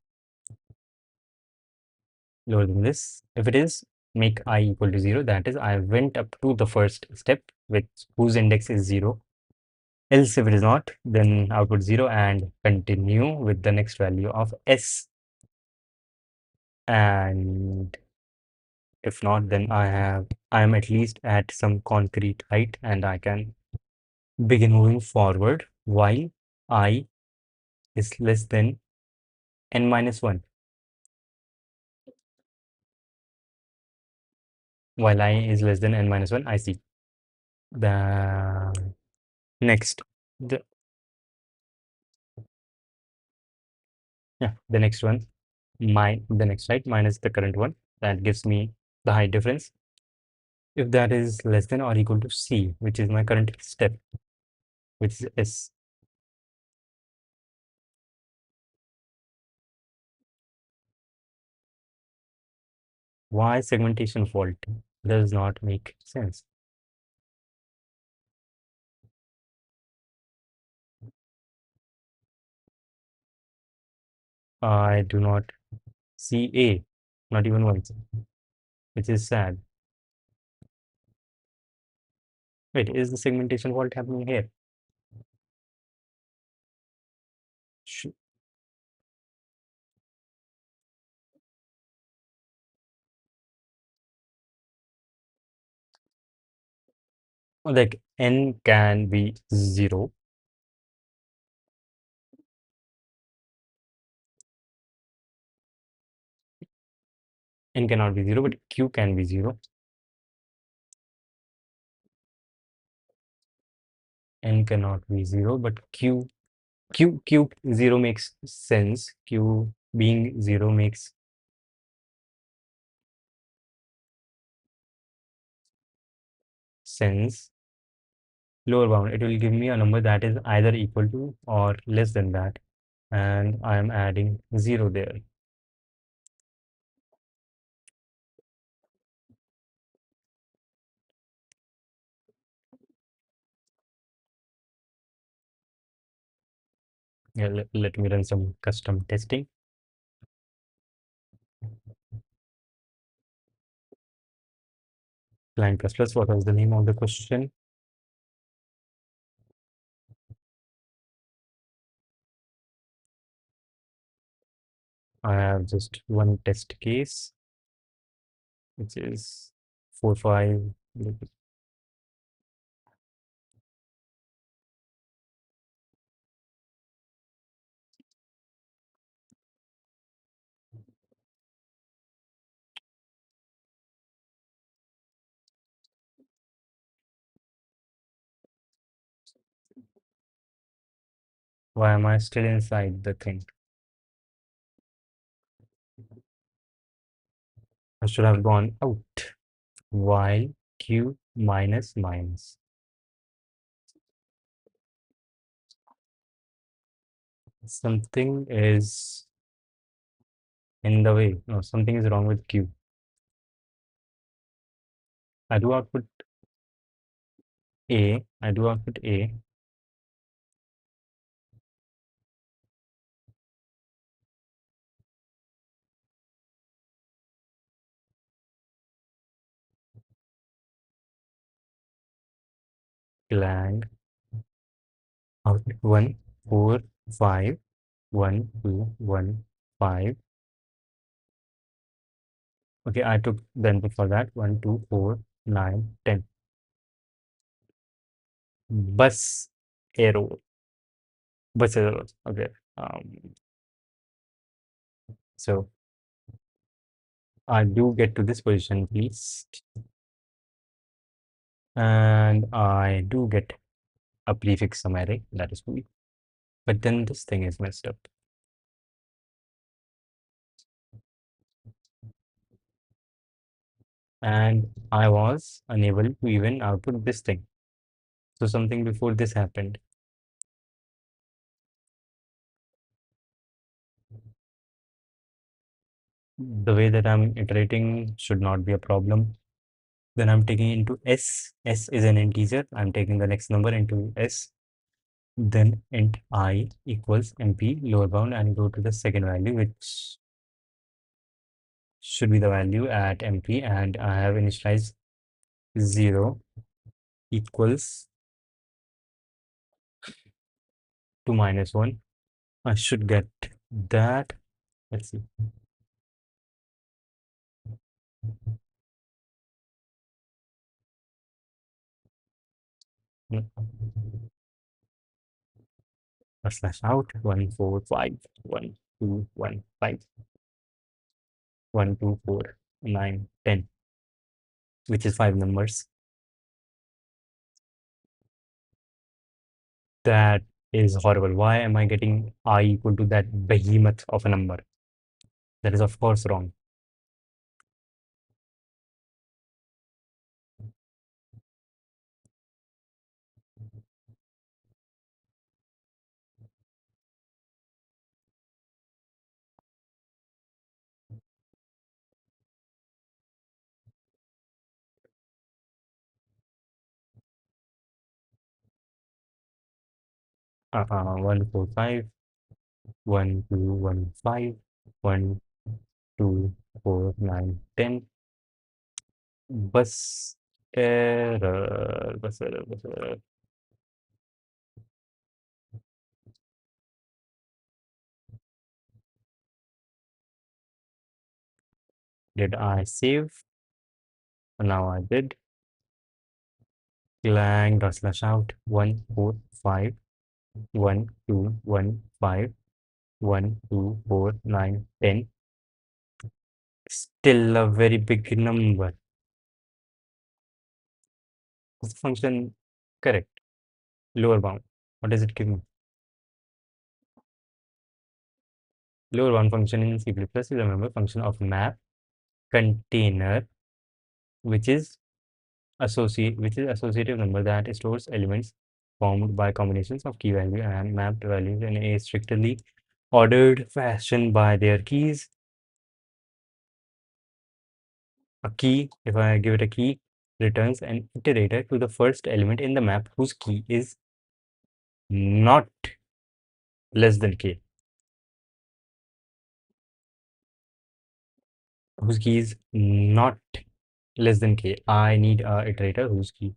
lower than this. If it is, make I equal to 0. That is, I went up to the first step, which whose index is 0. Else, if it is not, then output 0 and continue with the next value of s. And if not, then I am at least at some concrete height and I can begin moving forward while I is less than n minus 1. While I is less than n minus 1, I see. The next, the, yeah, the next one, the next height minus the current one. That gives me the height difference. If that is less than or equal to c, which is my current step, which is s. Why segmentation fault does not make sense. I do not see a, not even once, which is sad. Wait, is the segmentation fault happening here? Sh like n can be 0. N cannot be 0, but q can be 0. N cannot be 0, but q 0 makes sense. Q being 0 makes sense. Lower bound, it will give me a number that is either equal to or less than that, and I am adding 0 there. Yeah, let me run some custom testing. Client plus plus, what was the name of the question? I have just one test case, which is 4, 5. Why am I still inside the thing? I should have gone out. While q minus minus. Something is in the way. No, something is wrong with q. I do output a. I do output a. Clang out 1, 4, 5, 1, 2, 1, 5. Okay, I took the input for that 1, 2, 4, 9, 10. Bus arrow. Bus arrows. Okay. So I do get to this position, please. And I do get a prefix some array. That is cool. But then this thing is messed up. And I was unable to even output this thing. So something before this happened. The way that I'm iterating should not be a problem. Then I'm taking into s. S is an integer. I'm taking the next number into s. Then int I equals mp lower bound and go to the second value, which should be the value at mp, and I have initialized 0 equals to -1. I should get that. Let's see. No. A slash out 1 4 5 1 2 1 5 1 2 4 9 10, which is 5 numbers. That is horrible. Why am I getting I equal to that behemoth of a number? That is of course wrong. Uh, 1 4 5 1 2 1 5 1 2 4 9 10. Bus error, bus error, bus error. Did I save? Now I did. Clang dot slash out 1 4 5 1 2 1 5 1 2 4 9 10. Still a very big number. Is the function correct? Lower bound. What does it give me? Lower bound function in C++ is, remember, function of map container, which is associative number that stores elements formed by combinations of key value and mapped values in a strictly ordered fashion by their keys. A key, if I give it a key, returns an iterator to the first element in the map whose key is not less than k. Whose key is not less than k. I need a iterator whose key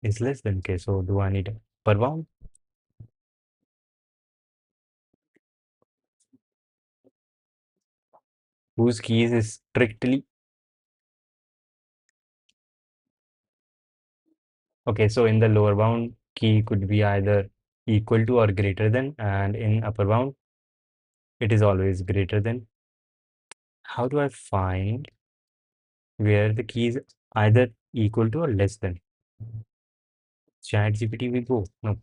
is less than k. So do I need a per bound? Whose keys is strictly okay. So in the lower bound, key could be either equal to or greater than, and in upper bound, it is always greater than. How do I find where the key is either equal to or less than? Chat GPT we go. No,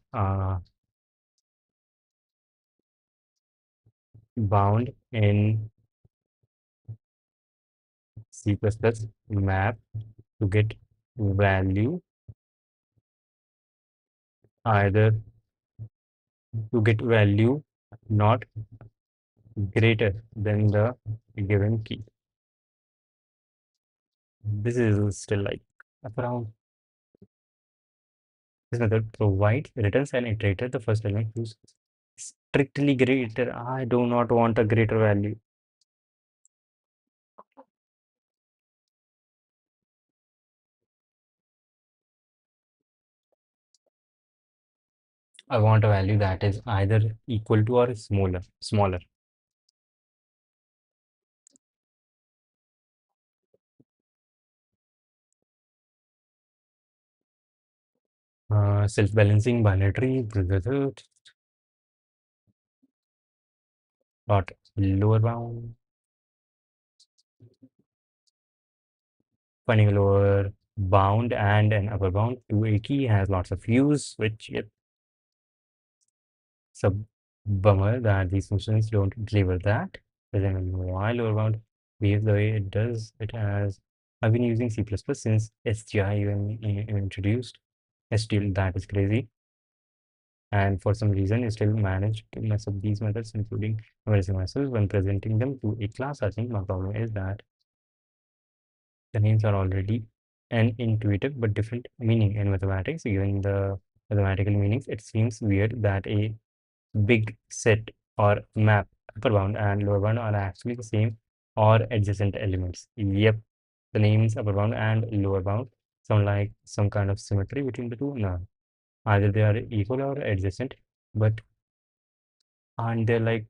bound in C++ map to get value, either to get value not greater than the given key. This is still like around. This method provides returns an iterator the first element who's strictly greater. I do not want a greater value. I want a value that is either equal to or smaller. Self-balancing binary tree dot lower bound. Finding a lower bound and an upper bound to a key has lots of use, which yep, it's a bummer that these functions don't deliver that. But then why lower bound behaves the way it does, it has. I've been using C++ since SGI even introduced. Still, that is crazy. and for some reason I still manage to mess up these methods, including embarrassing myself when presenting them to a class. I think my problem is that the names are already an intuitive but different meaning in mathematics. Given the mathematical meanings, it seems weird that a big set or map, upper bound and lower bound, are actually the same or adjacent elements. Yep, the names upper bound and lower bound sound like some kind of symmetry between the two. No, either they are equal or adjacent, but aren't they like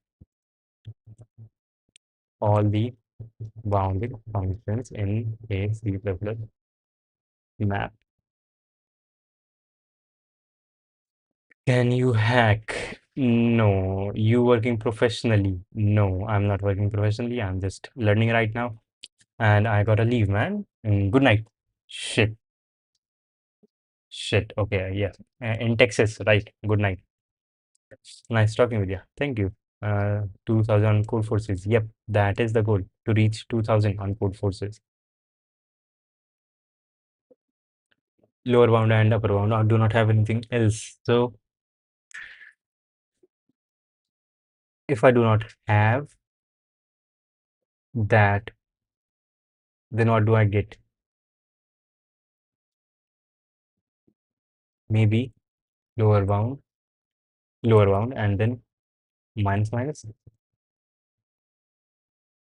all the bounded functions in a C++ map? Can you hack? No. You working professionally? No, I'm not working professionally. I'm just learning right now. And I gotta leave, man. Good night. Shit. Shit. Okay, yeah. In Texas, right. Good night. Nice talking with you. Thank you. 2000 on Code Forces. Yep, that is the goal, to reach 2000 on Code Forces. Lower bound and upper bound. I do not have anything else. So if I do not have that, then what do I get? Maybe lower bound, and then minus minus.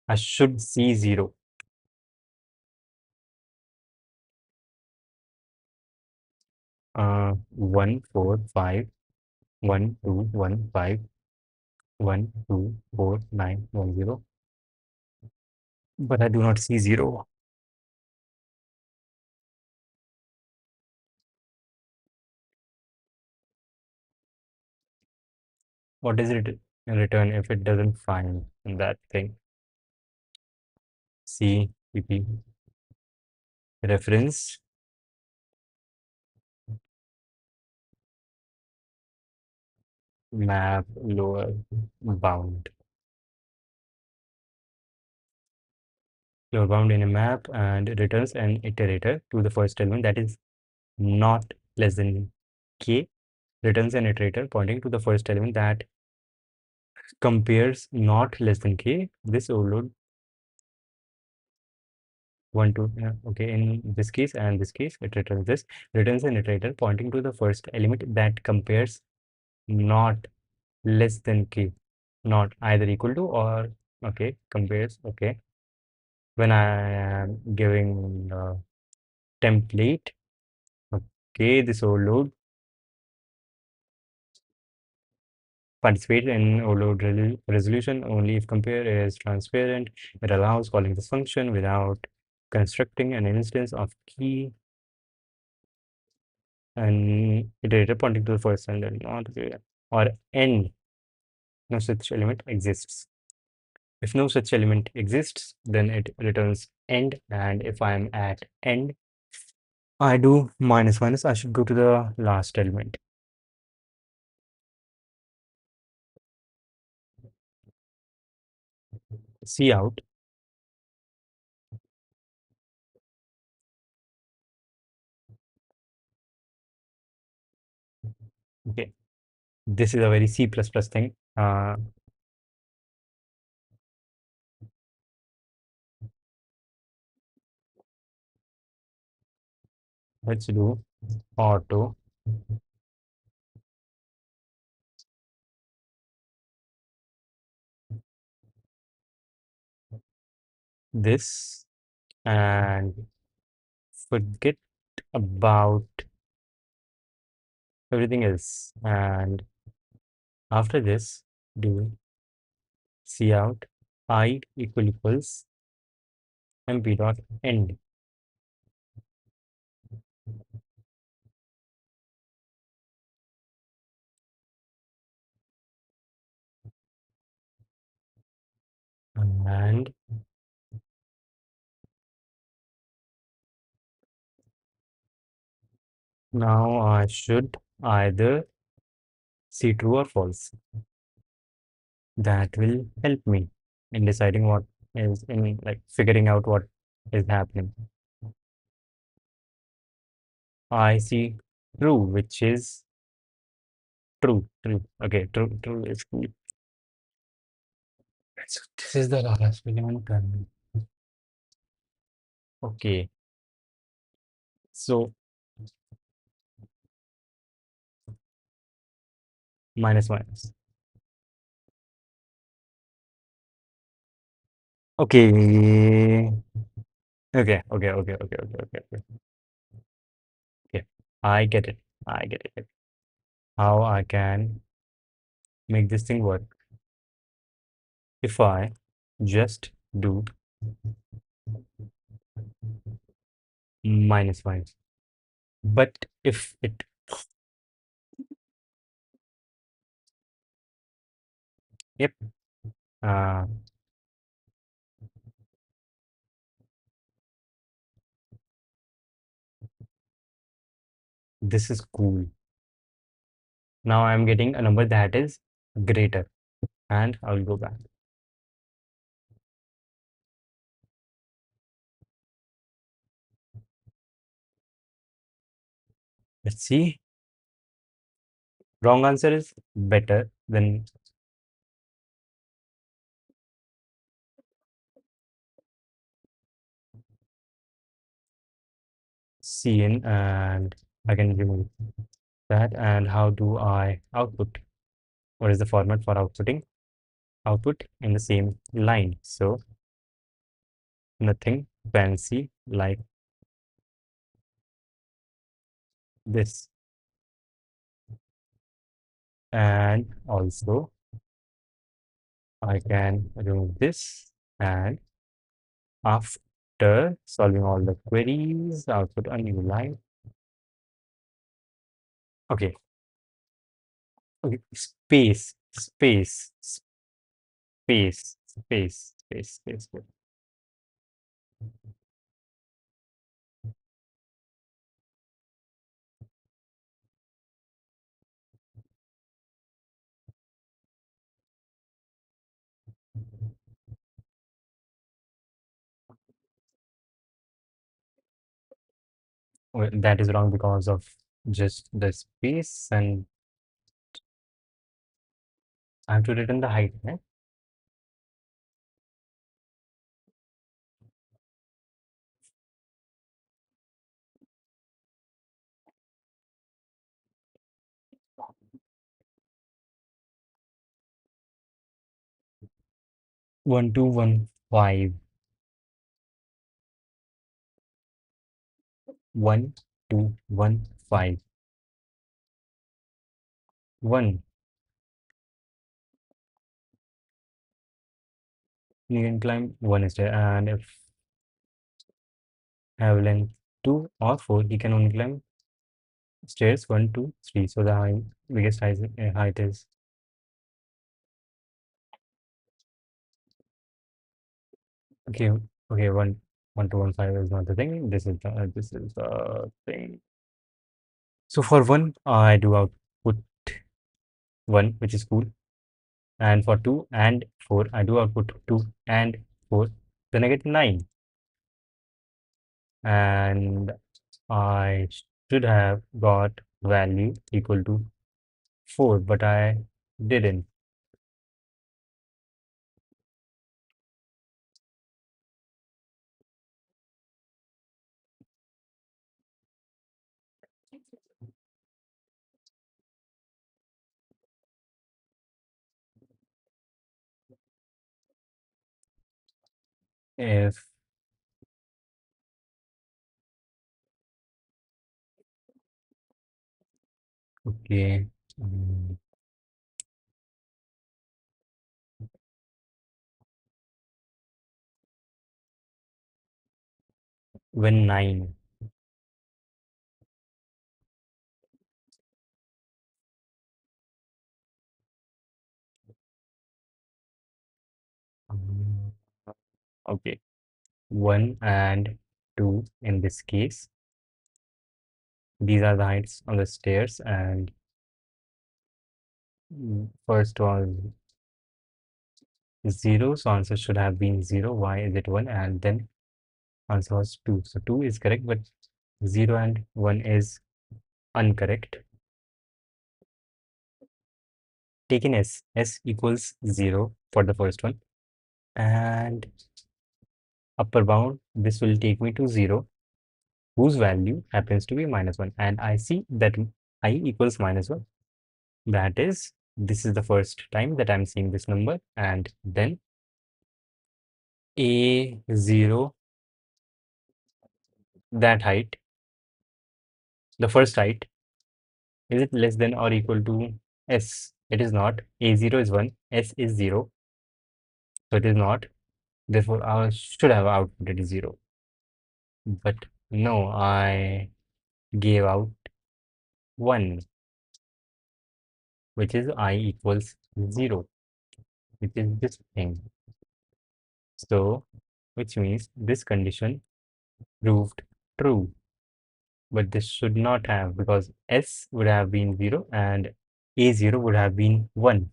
I should see 0. 1 4 5 1 2 1 5 1 2 4 9 1 0, but I do not see 0. What does it return if it doesn't find that thing? C P P reference map lower bound. Lower bound in a map, and it returns an iterator to the first element that is not less than k. Returns an iterator pointing to the first element that compares not less than k. This overload 1 2, okay, in this case and this case it returns this. Returns an iterator pointing to the first element that compares not less than k, not either equal to or, okay, compares, okay. When I am giving template, okay, this overload participate in overload resolution only if compare is transparent. It allows calling this function without constructing an instance of key and iterator pointing to the first element, not or n. No such element exists. If no such element exists, then it returns end, and if I am at end, I do minus minus. I should go to the last element. See out. Okay, this is a very C++ thing. Let's do auto this and forget about everything else. And after this, do see out I equals mp dot end. And now I should either see true or false. That will help me in deciding what is in, like, figuring out what is happening. I see true, which is True, true. Okay, true, true is cool. So this is the last one. Okay, so minus minus. Okay. Okay, okay, okay, okay, okay, okay, okay. Okay. I get it. I get it. How I can make this thing work if I just do minus minus. But if it, yep, uh, this is cool. Now I'm getting a number that is greater, and I'll go back. Let's see. Wrong answer is better than Cn, and I can remove that. And how do I output? What is the format for outputting? Output in the same line. So nothing fancy like this. And also I can remove this, and after solving all the queries, output a new line. Okay, okay, space. Well, that is wrong because of just the space, and I have to return the height, right? 1215. 1215. One. You can climb one stair, and if have length 2 or 4, you can only climb stairs 1, 2, 3. So the biggest height is okay. Okay, 1215 is not the thing. This is the thing. So for one, I do output one, which is cool, and for 2 and 4, I do output 2 and 4. Then I get 9, and I should have got value equal to 4, but I didn't. If okay, mm, when 9, um, okay, 1 and 2 in this case. These are the heights on the stairs, and first was 0, so answer should have been 0. Why is it 1? And then answer was 2. So 2 is correct, but 0 and 1 is incorrect. take in S equals 0 for the first one, and upper bound, this will take me to 0, whose value happens to be -1, and I see that I equals -1. That is, this is the first time that I'm seeing this number, and then A0, that height, the first height, is it less than or equal to S? It is not. A0 is 1, S is 0, so it is not. Therefore, I should have outputted 0. But no, I gave out 1, which is I equals 0, which is this thing. So, which means this condition proved true. But this should not have, because S would have been 0 and A0 would have been 1.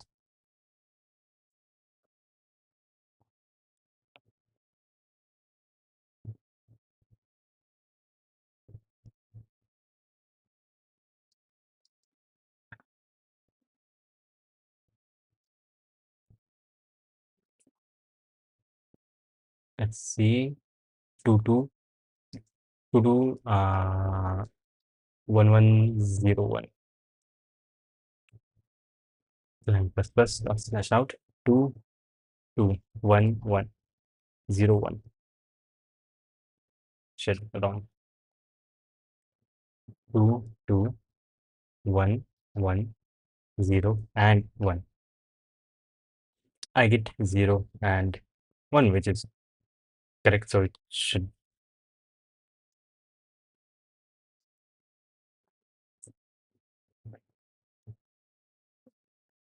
Let's see, 2 2 1101 line plus plus dot slash out 221101. Shit, wrong. 2211 and 1. I get 0 and 1, which is correct. So it should,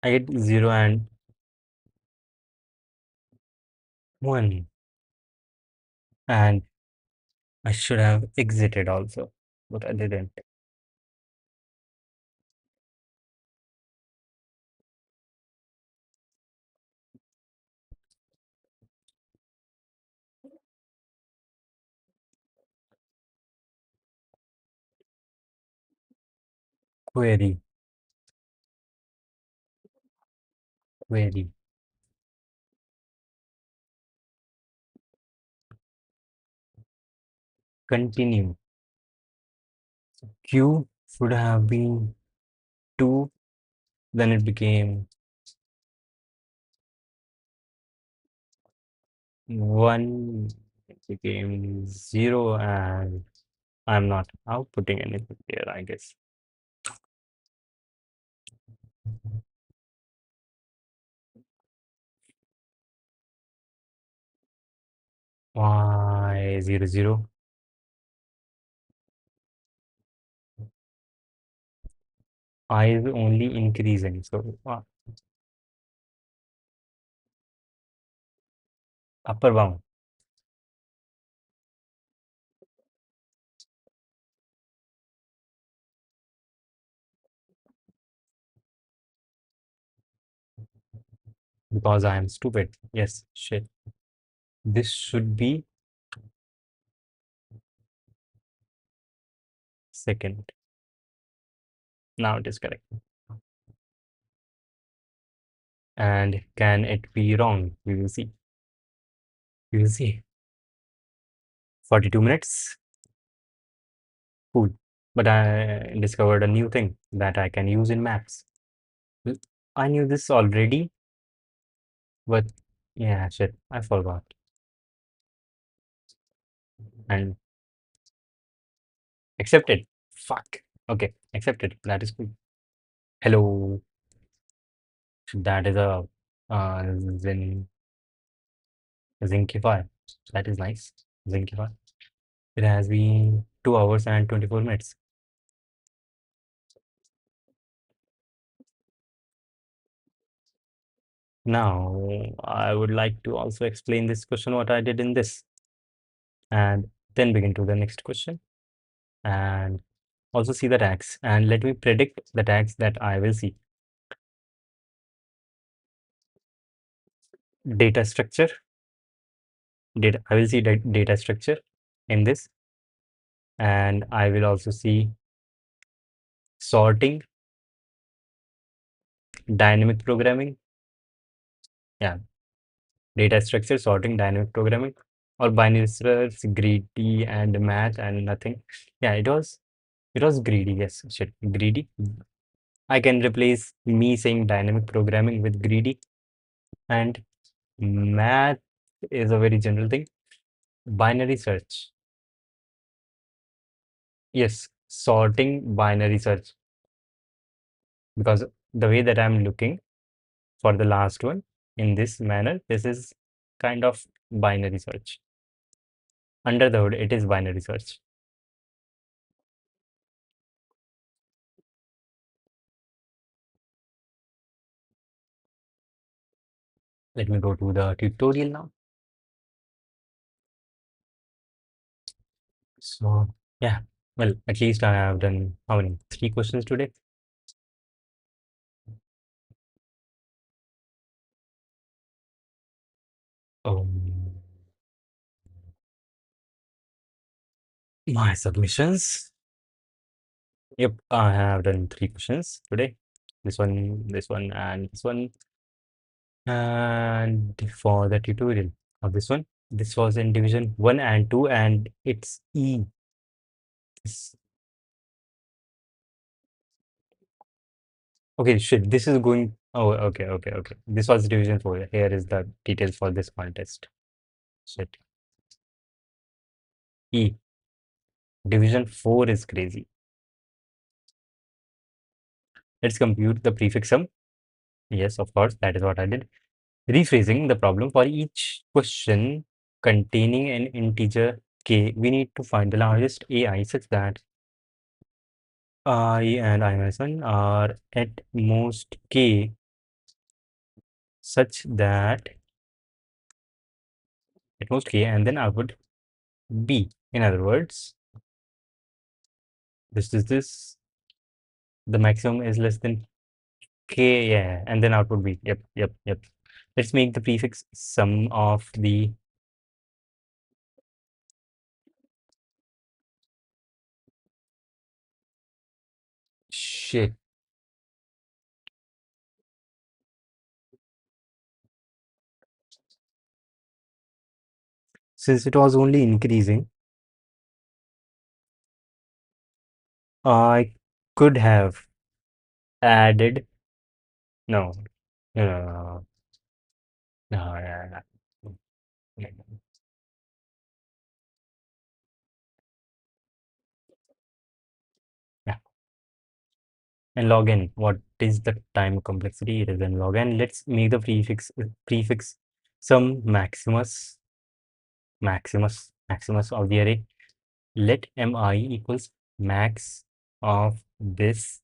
I get 0 and 1, and I should have exited also, but I didn't. Query, query, continue. Q should have been 2, then it became 1, it became 0, and I'm not outputting anything here, I guess. Why 0 0? I is only increasing, so upper bound. Because I am stupid. Yes, shit. This should be second. Now it is correct. And can it be wrong? We will see. We will see. 42 minutes. Cool. But I discovered a new thing that I can use in maps. I knew this already, but yeah, shit, I forgot. And accepted. Fuck. Okay, accepted. That is cool. Hello. That is a Zen Zinkify. That is nice. Zinkify. It has been 2 hours and 24 minutes. Now, I would like to also explain this question, what I did in this, and then begin to the next question, and also see the tags, and let me predict the tags that I will see. Data structure. I will see data structure in this, and I will also see sorting, dynamic programming. Yeah, data structure, sorting, dynamic programming, or binary search, greedy and math and nothing. Yeah, it was greedy. Yes, shit, greedy. I can replace me saying dynamic programming with greedy, and math is a very general thing. Binary search. Yes, sorting binary search, because the way that I'm looking for the last one in this manner, this is kind of binary search. Under the hood, it is binary search. Let me go to the tutorial now. So, yeah, well, at least I have done how many? 3 questions today. Um, my submissions. Yep, I have done 3 questions today. This one, and this one. And for the tutorial of this one, this was in division 1 and 2, and it's E. This- Okay, shit, this is going. Oh, okay, okay, okay. This was division 4. Here is the details for this contest. Shit. E. Division 4 is crazy. Let's compute the prefix sum. Yes, of course, that is what I did. Rephrasing the problem for each question containing an integer k, we need to find the largest AI such that I and I minus 1 are at most k, such that at most k and then output b. In other words, this the maximum is less than k, yeah, and then output b. Yep, yep, yep. Let's make the prefix sum of the shit. Since it was only increasing, I could have added. No, no, no, no, no, no, no, no, no, no. Yeah. And log n. What is the time complexity? It is in log n. Let's make the prefix some maximus of the array. Let mi equals max of this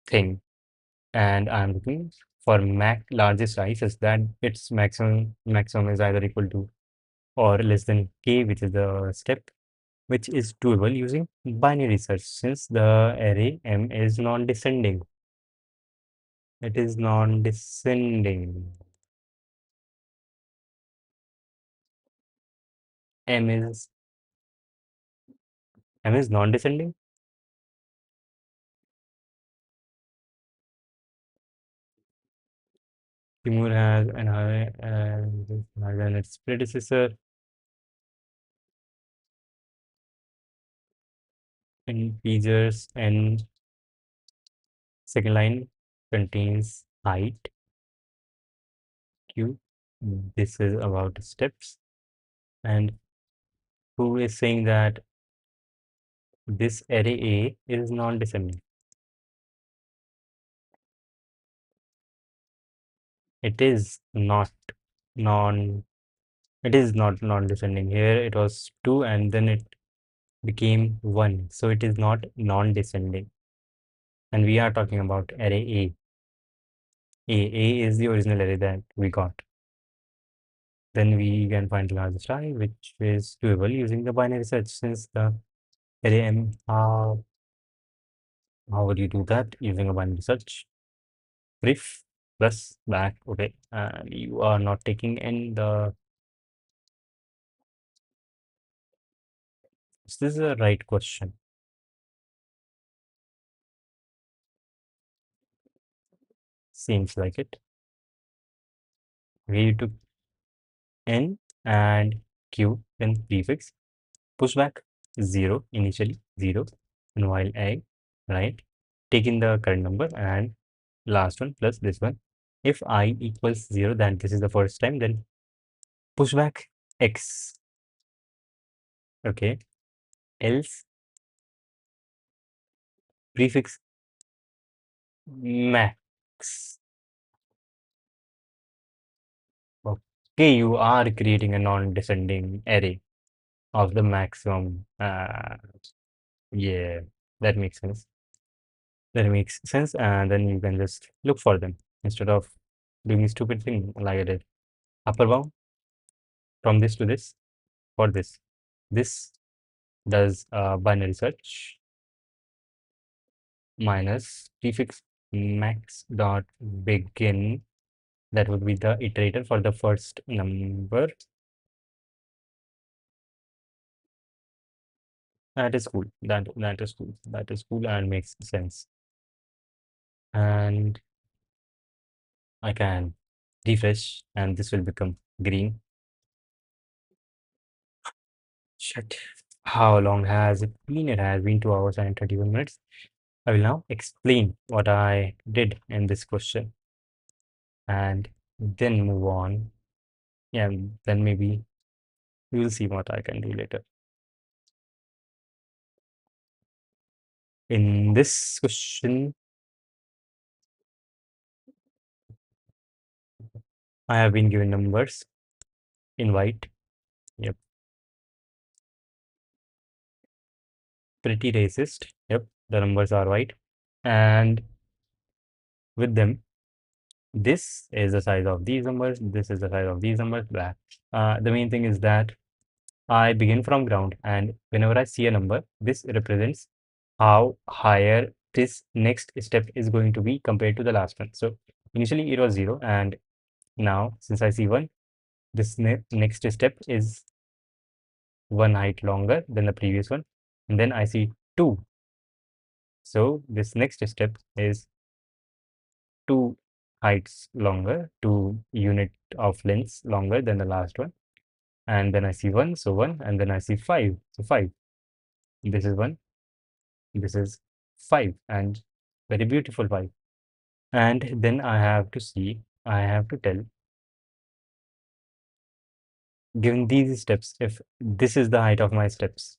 thing, and I'm looking for max largest size is that its maximum is either equal to or less than k, which is the step which is doable using binary search, since the array m is non-descending. It is non-descending. M is M is non-descending. Timur has an array and is higher than its predecessor. Integers and second line contains height q. This is about steps. And who is saying that this array A is non-descending? It is not non. It is not non-descending. Here it was 2 and then it became 1. So it is not non-descending. And we are talking about array A. A is the original array that we got. Then we can find the largest I, which is doable using the binary search, since the array M. How would you do that using a binary search? Brief plus back. Okay. And you are not taking in the. Is this the right question? Seems like it. We took N and Q, then prefix, pushback 0 initially 0, and while A, right? Taking the current number and last one plus this one. If I equals 0, then this is the first time, then pushback X. Okay. Else prefix max. Okay, you are creating a non-descending array of the maximum. Yeah, that makes sense. That makes sense. And then you can just look for them instead of doing a stupid thing like I did. Upper bound from this to this for this. This does binary search minus prefix max dot begin. That would be the iterator for the first number. That is cool. That is cool. That is cool and makes sense. And I can refresh and this will become green. Shit. How long has it been? It has been 2 hours and 31 minutes. I will now explain what I did in this question and then move on. Yeah, then maybe we will see what I can do later. In this question, I have been given numbers in white. Yep. Pretty racist. Yep. The numbers are white. And with them, this is the size of these numbers. This is the size of these numbers. Blah. The main thing is that I begin from ground, and whenever I see a number, this represents how higher this next step is going to be compared to the last one. So initially it was 0, and now since I see 1, this next step is 1 height longer than the previous one, and then I see 2. So this next step is 2 heights longer, 2 unit of lengths longer than the last one, and then I see 1, so 1, and then I see 5, so 5. This is 1, this is 5, and very beautiful 5. And then I have to see, I have to tell, given these steps, if this is the height of my steps,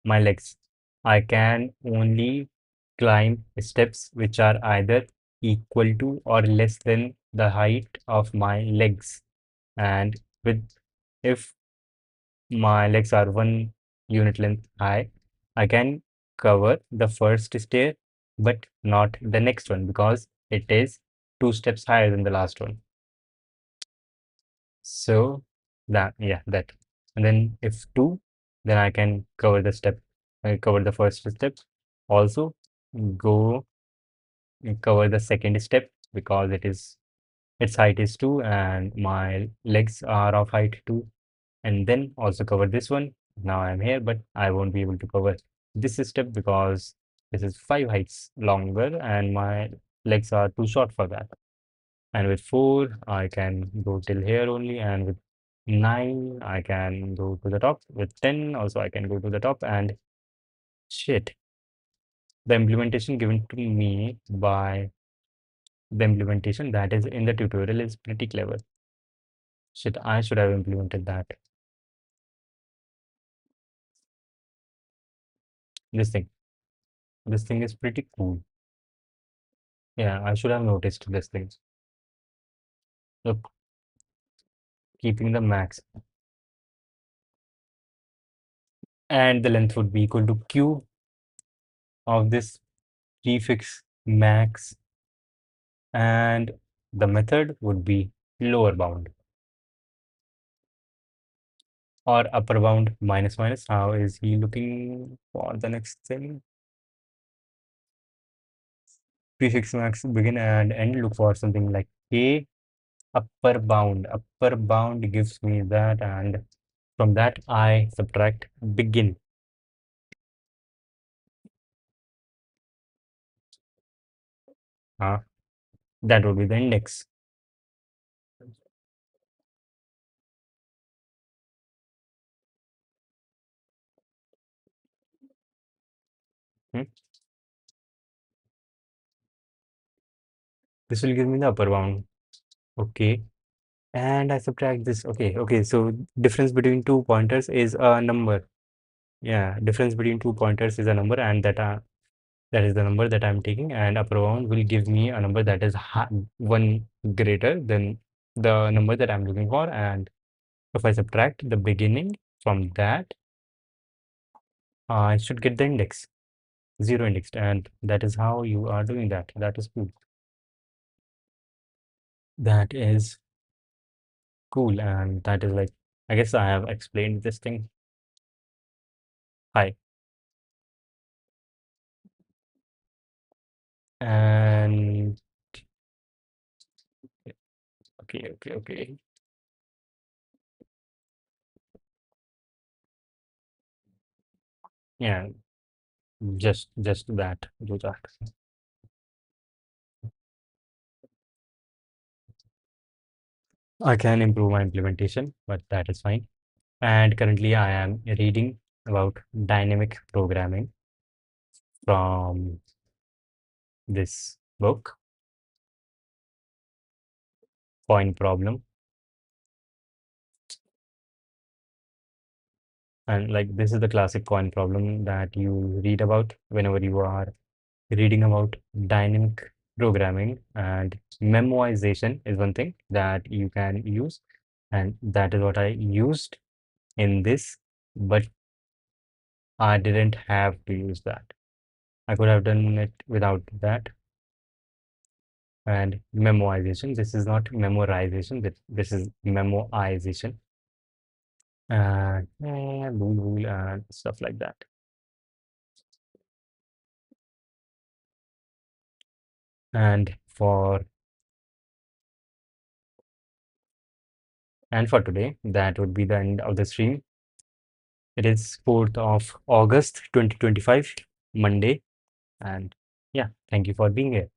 my legs, I can only climb steps which are either equal to or less than the height of my legs. And with if my legs are 1 unit length high, I can cover the first stair, but not the next one because it is 2 steps higher than the last one. So that, yeah, that. And then if 2, then I can cover the step, cover the first step. Also go cover the second step because its height is 2 and my legs are of height 2, and then also cover this one. Now I'm here, but I won't be able to cover this step because this is 5 heights longer and my legs are too short for that. And with 4, I can go till here only, and with 9, I can go to the top. With 10, also I can go to the top, and shit, the implementation given to me by the implementation that is in the tutorial is pretty clever. Shit, I should have implemented that. This thing. This thing is pretty cool. Yeah, I should have noticed this thing. Look, keeping the max. And the length would be equal to Q of this prefix max, and the method would be lower bound or upper bound minus minus. How is he looking for the next thing? Prefix max begin and end, look for something like k. Upper bound. Upper bound gives me that, and from that I subtract begin. Huh? That would be the index. Hmm? This will give me the upper bound. Okay. And I subtract this. Okay. Okay. So difference between two pointers is a number. Yeah. Difference between two pointers is a number, and that is the number that I'm taking. And upper bound will give me a number that is one greater than the number that I'm looking for. And if I subtract the beginning from that, I should get the index, zero indexed. And that is how you are doing that. That is cool. That is cool. And that is like, I guess I have explained this thing. Hi. And okay, okay, okay. Yeah, just that, do that. I can improve my implementation, but that is fine. And currently I am reading about dynamic programming from this book, Point Problem. And like this is the classic coin problem that you read about whenever you are reading about dynamic programming, and memoization is one thing that you can use, and that is what I used in this, but I didn't have to use that. I could have done it without that. And memoization, this is not memorization, this is memoization, and and stuff like that. And for today, that would be the end of the stream. It is 4th of August 2025, Monday. And yeah, thank you for being here.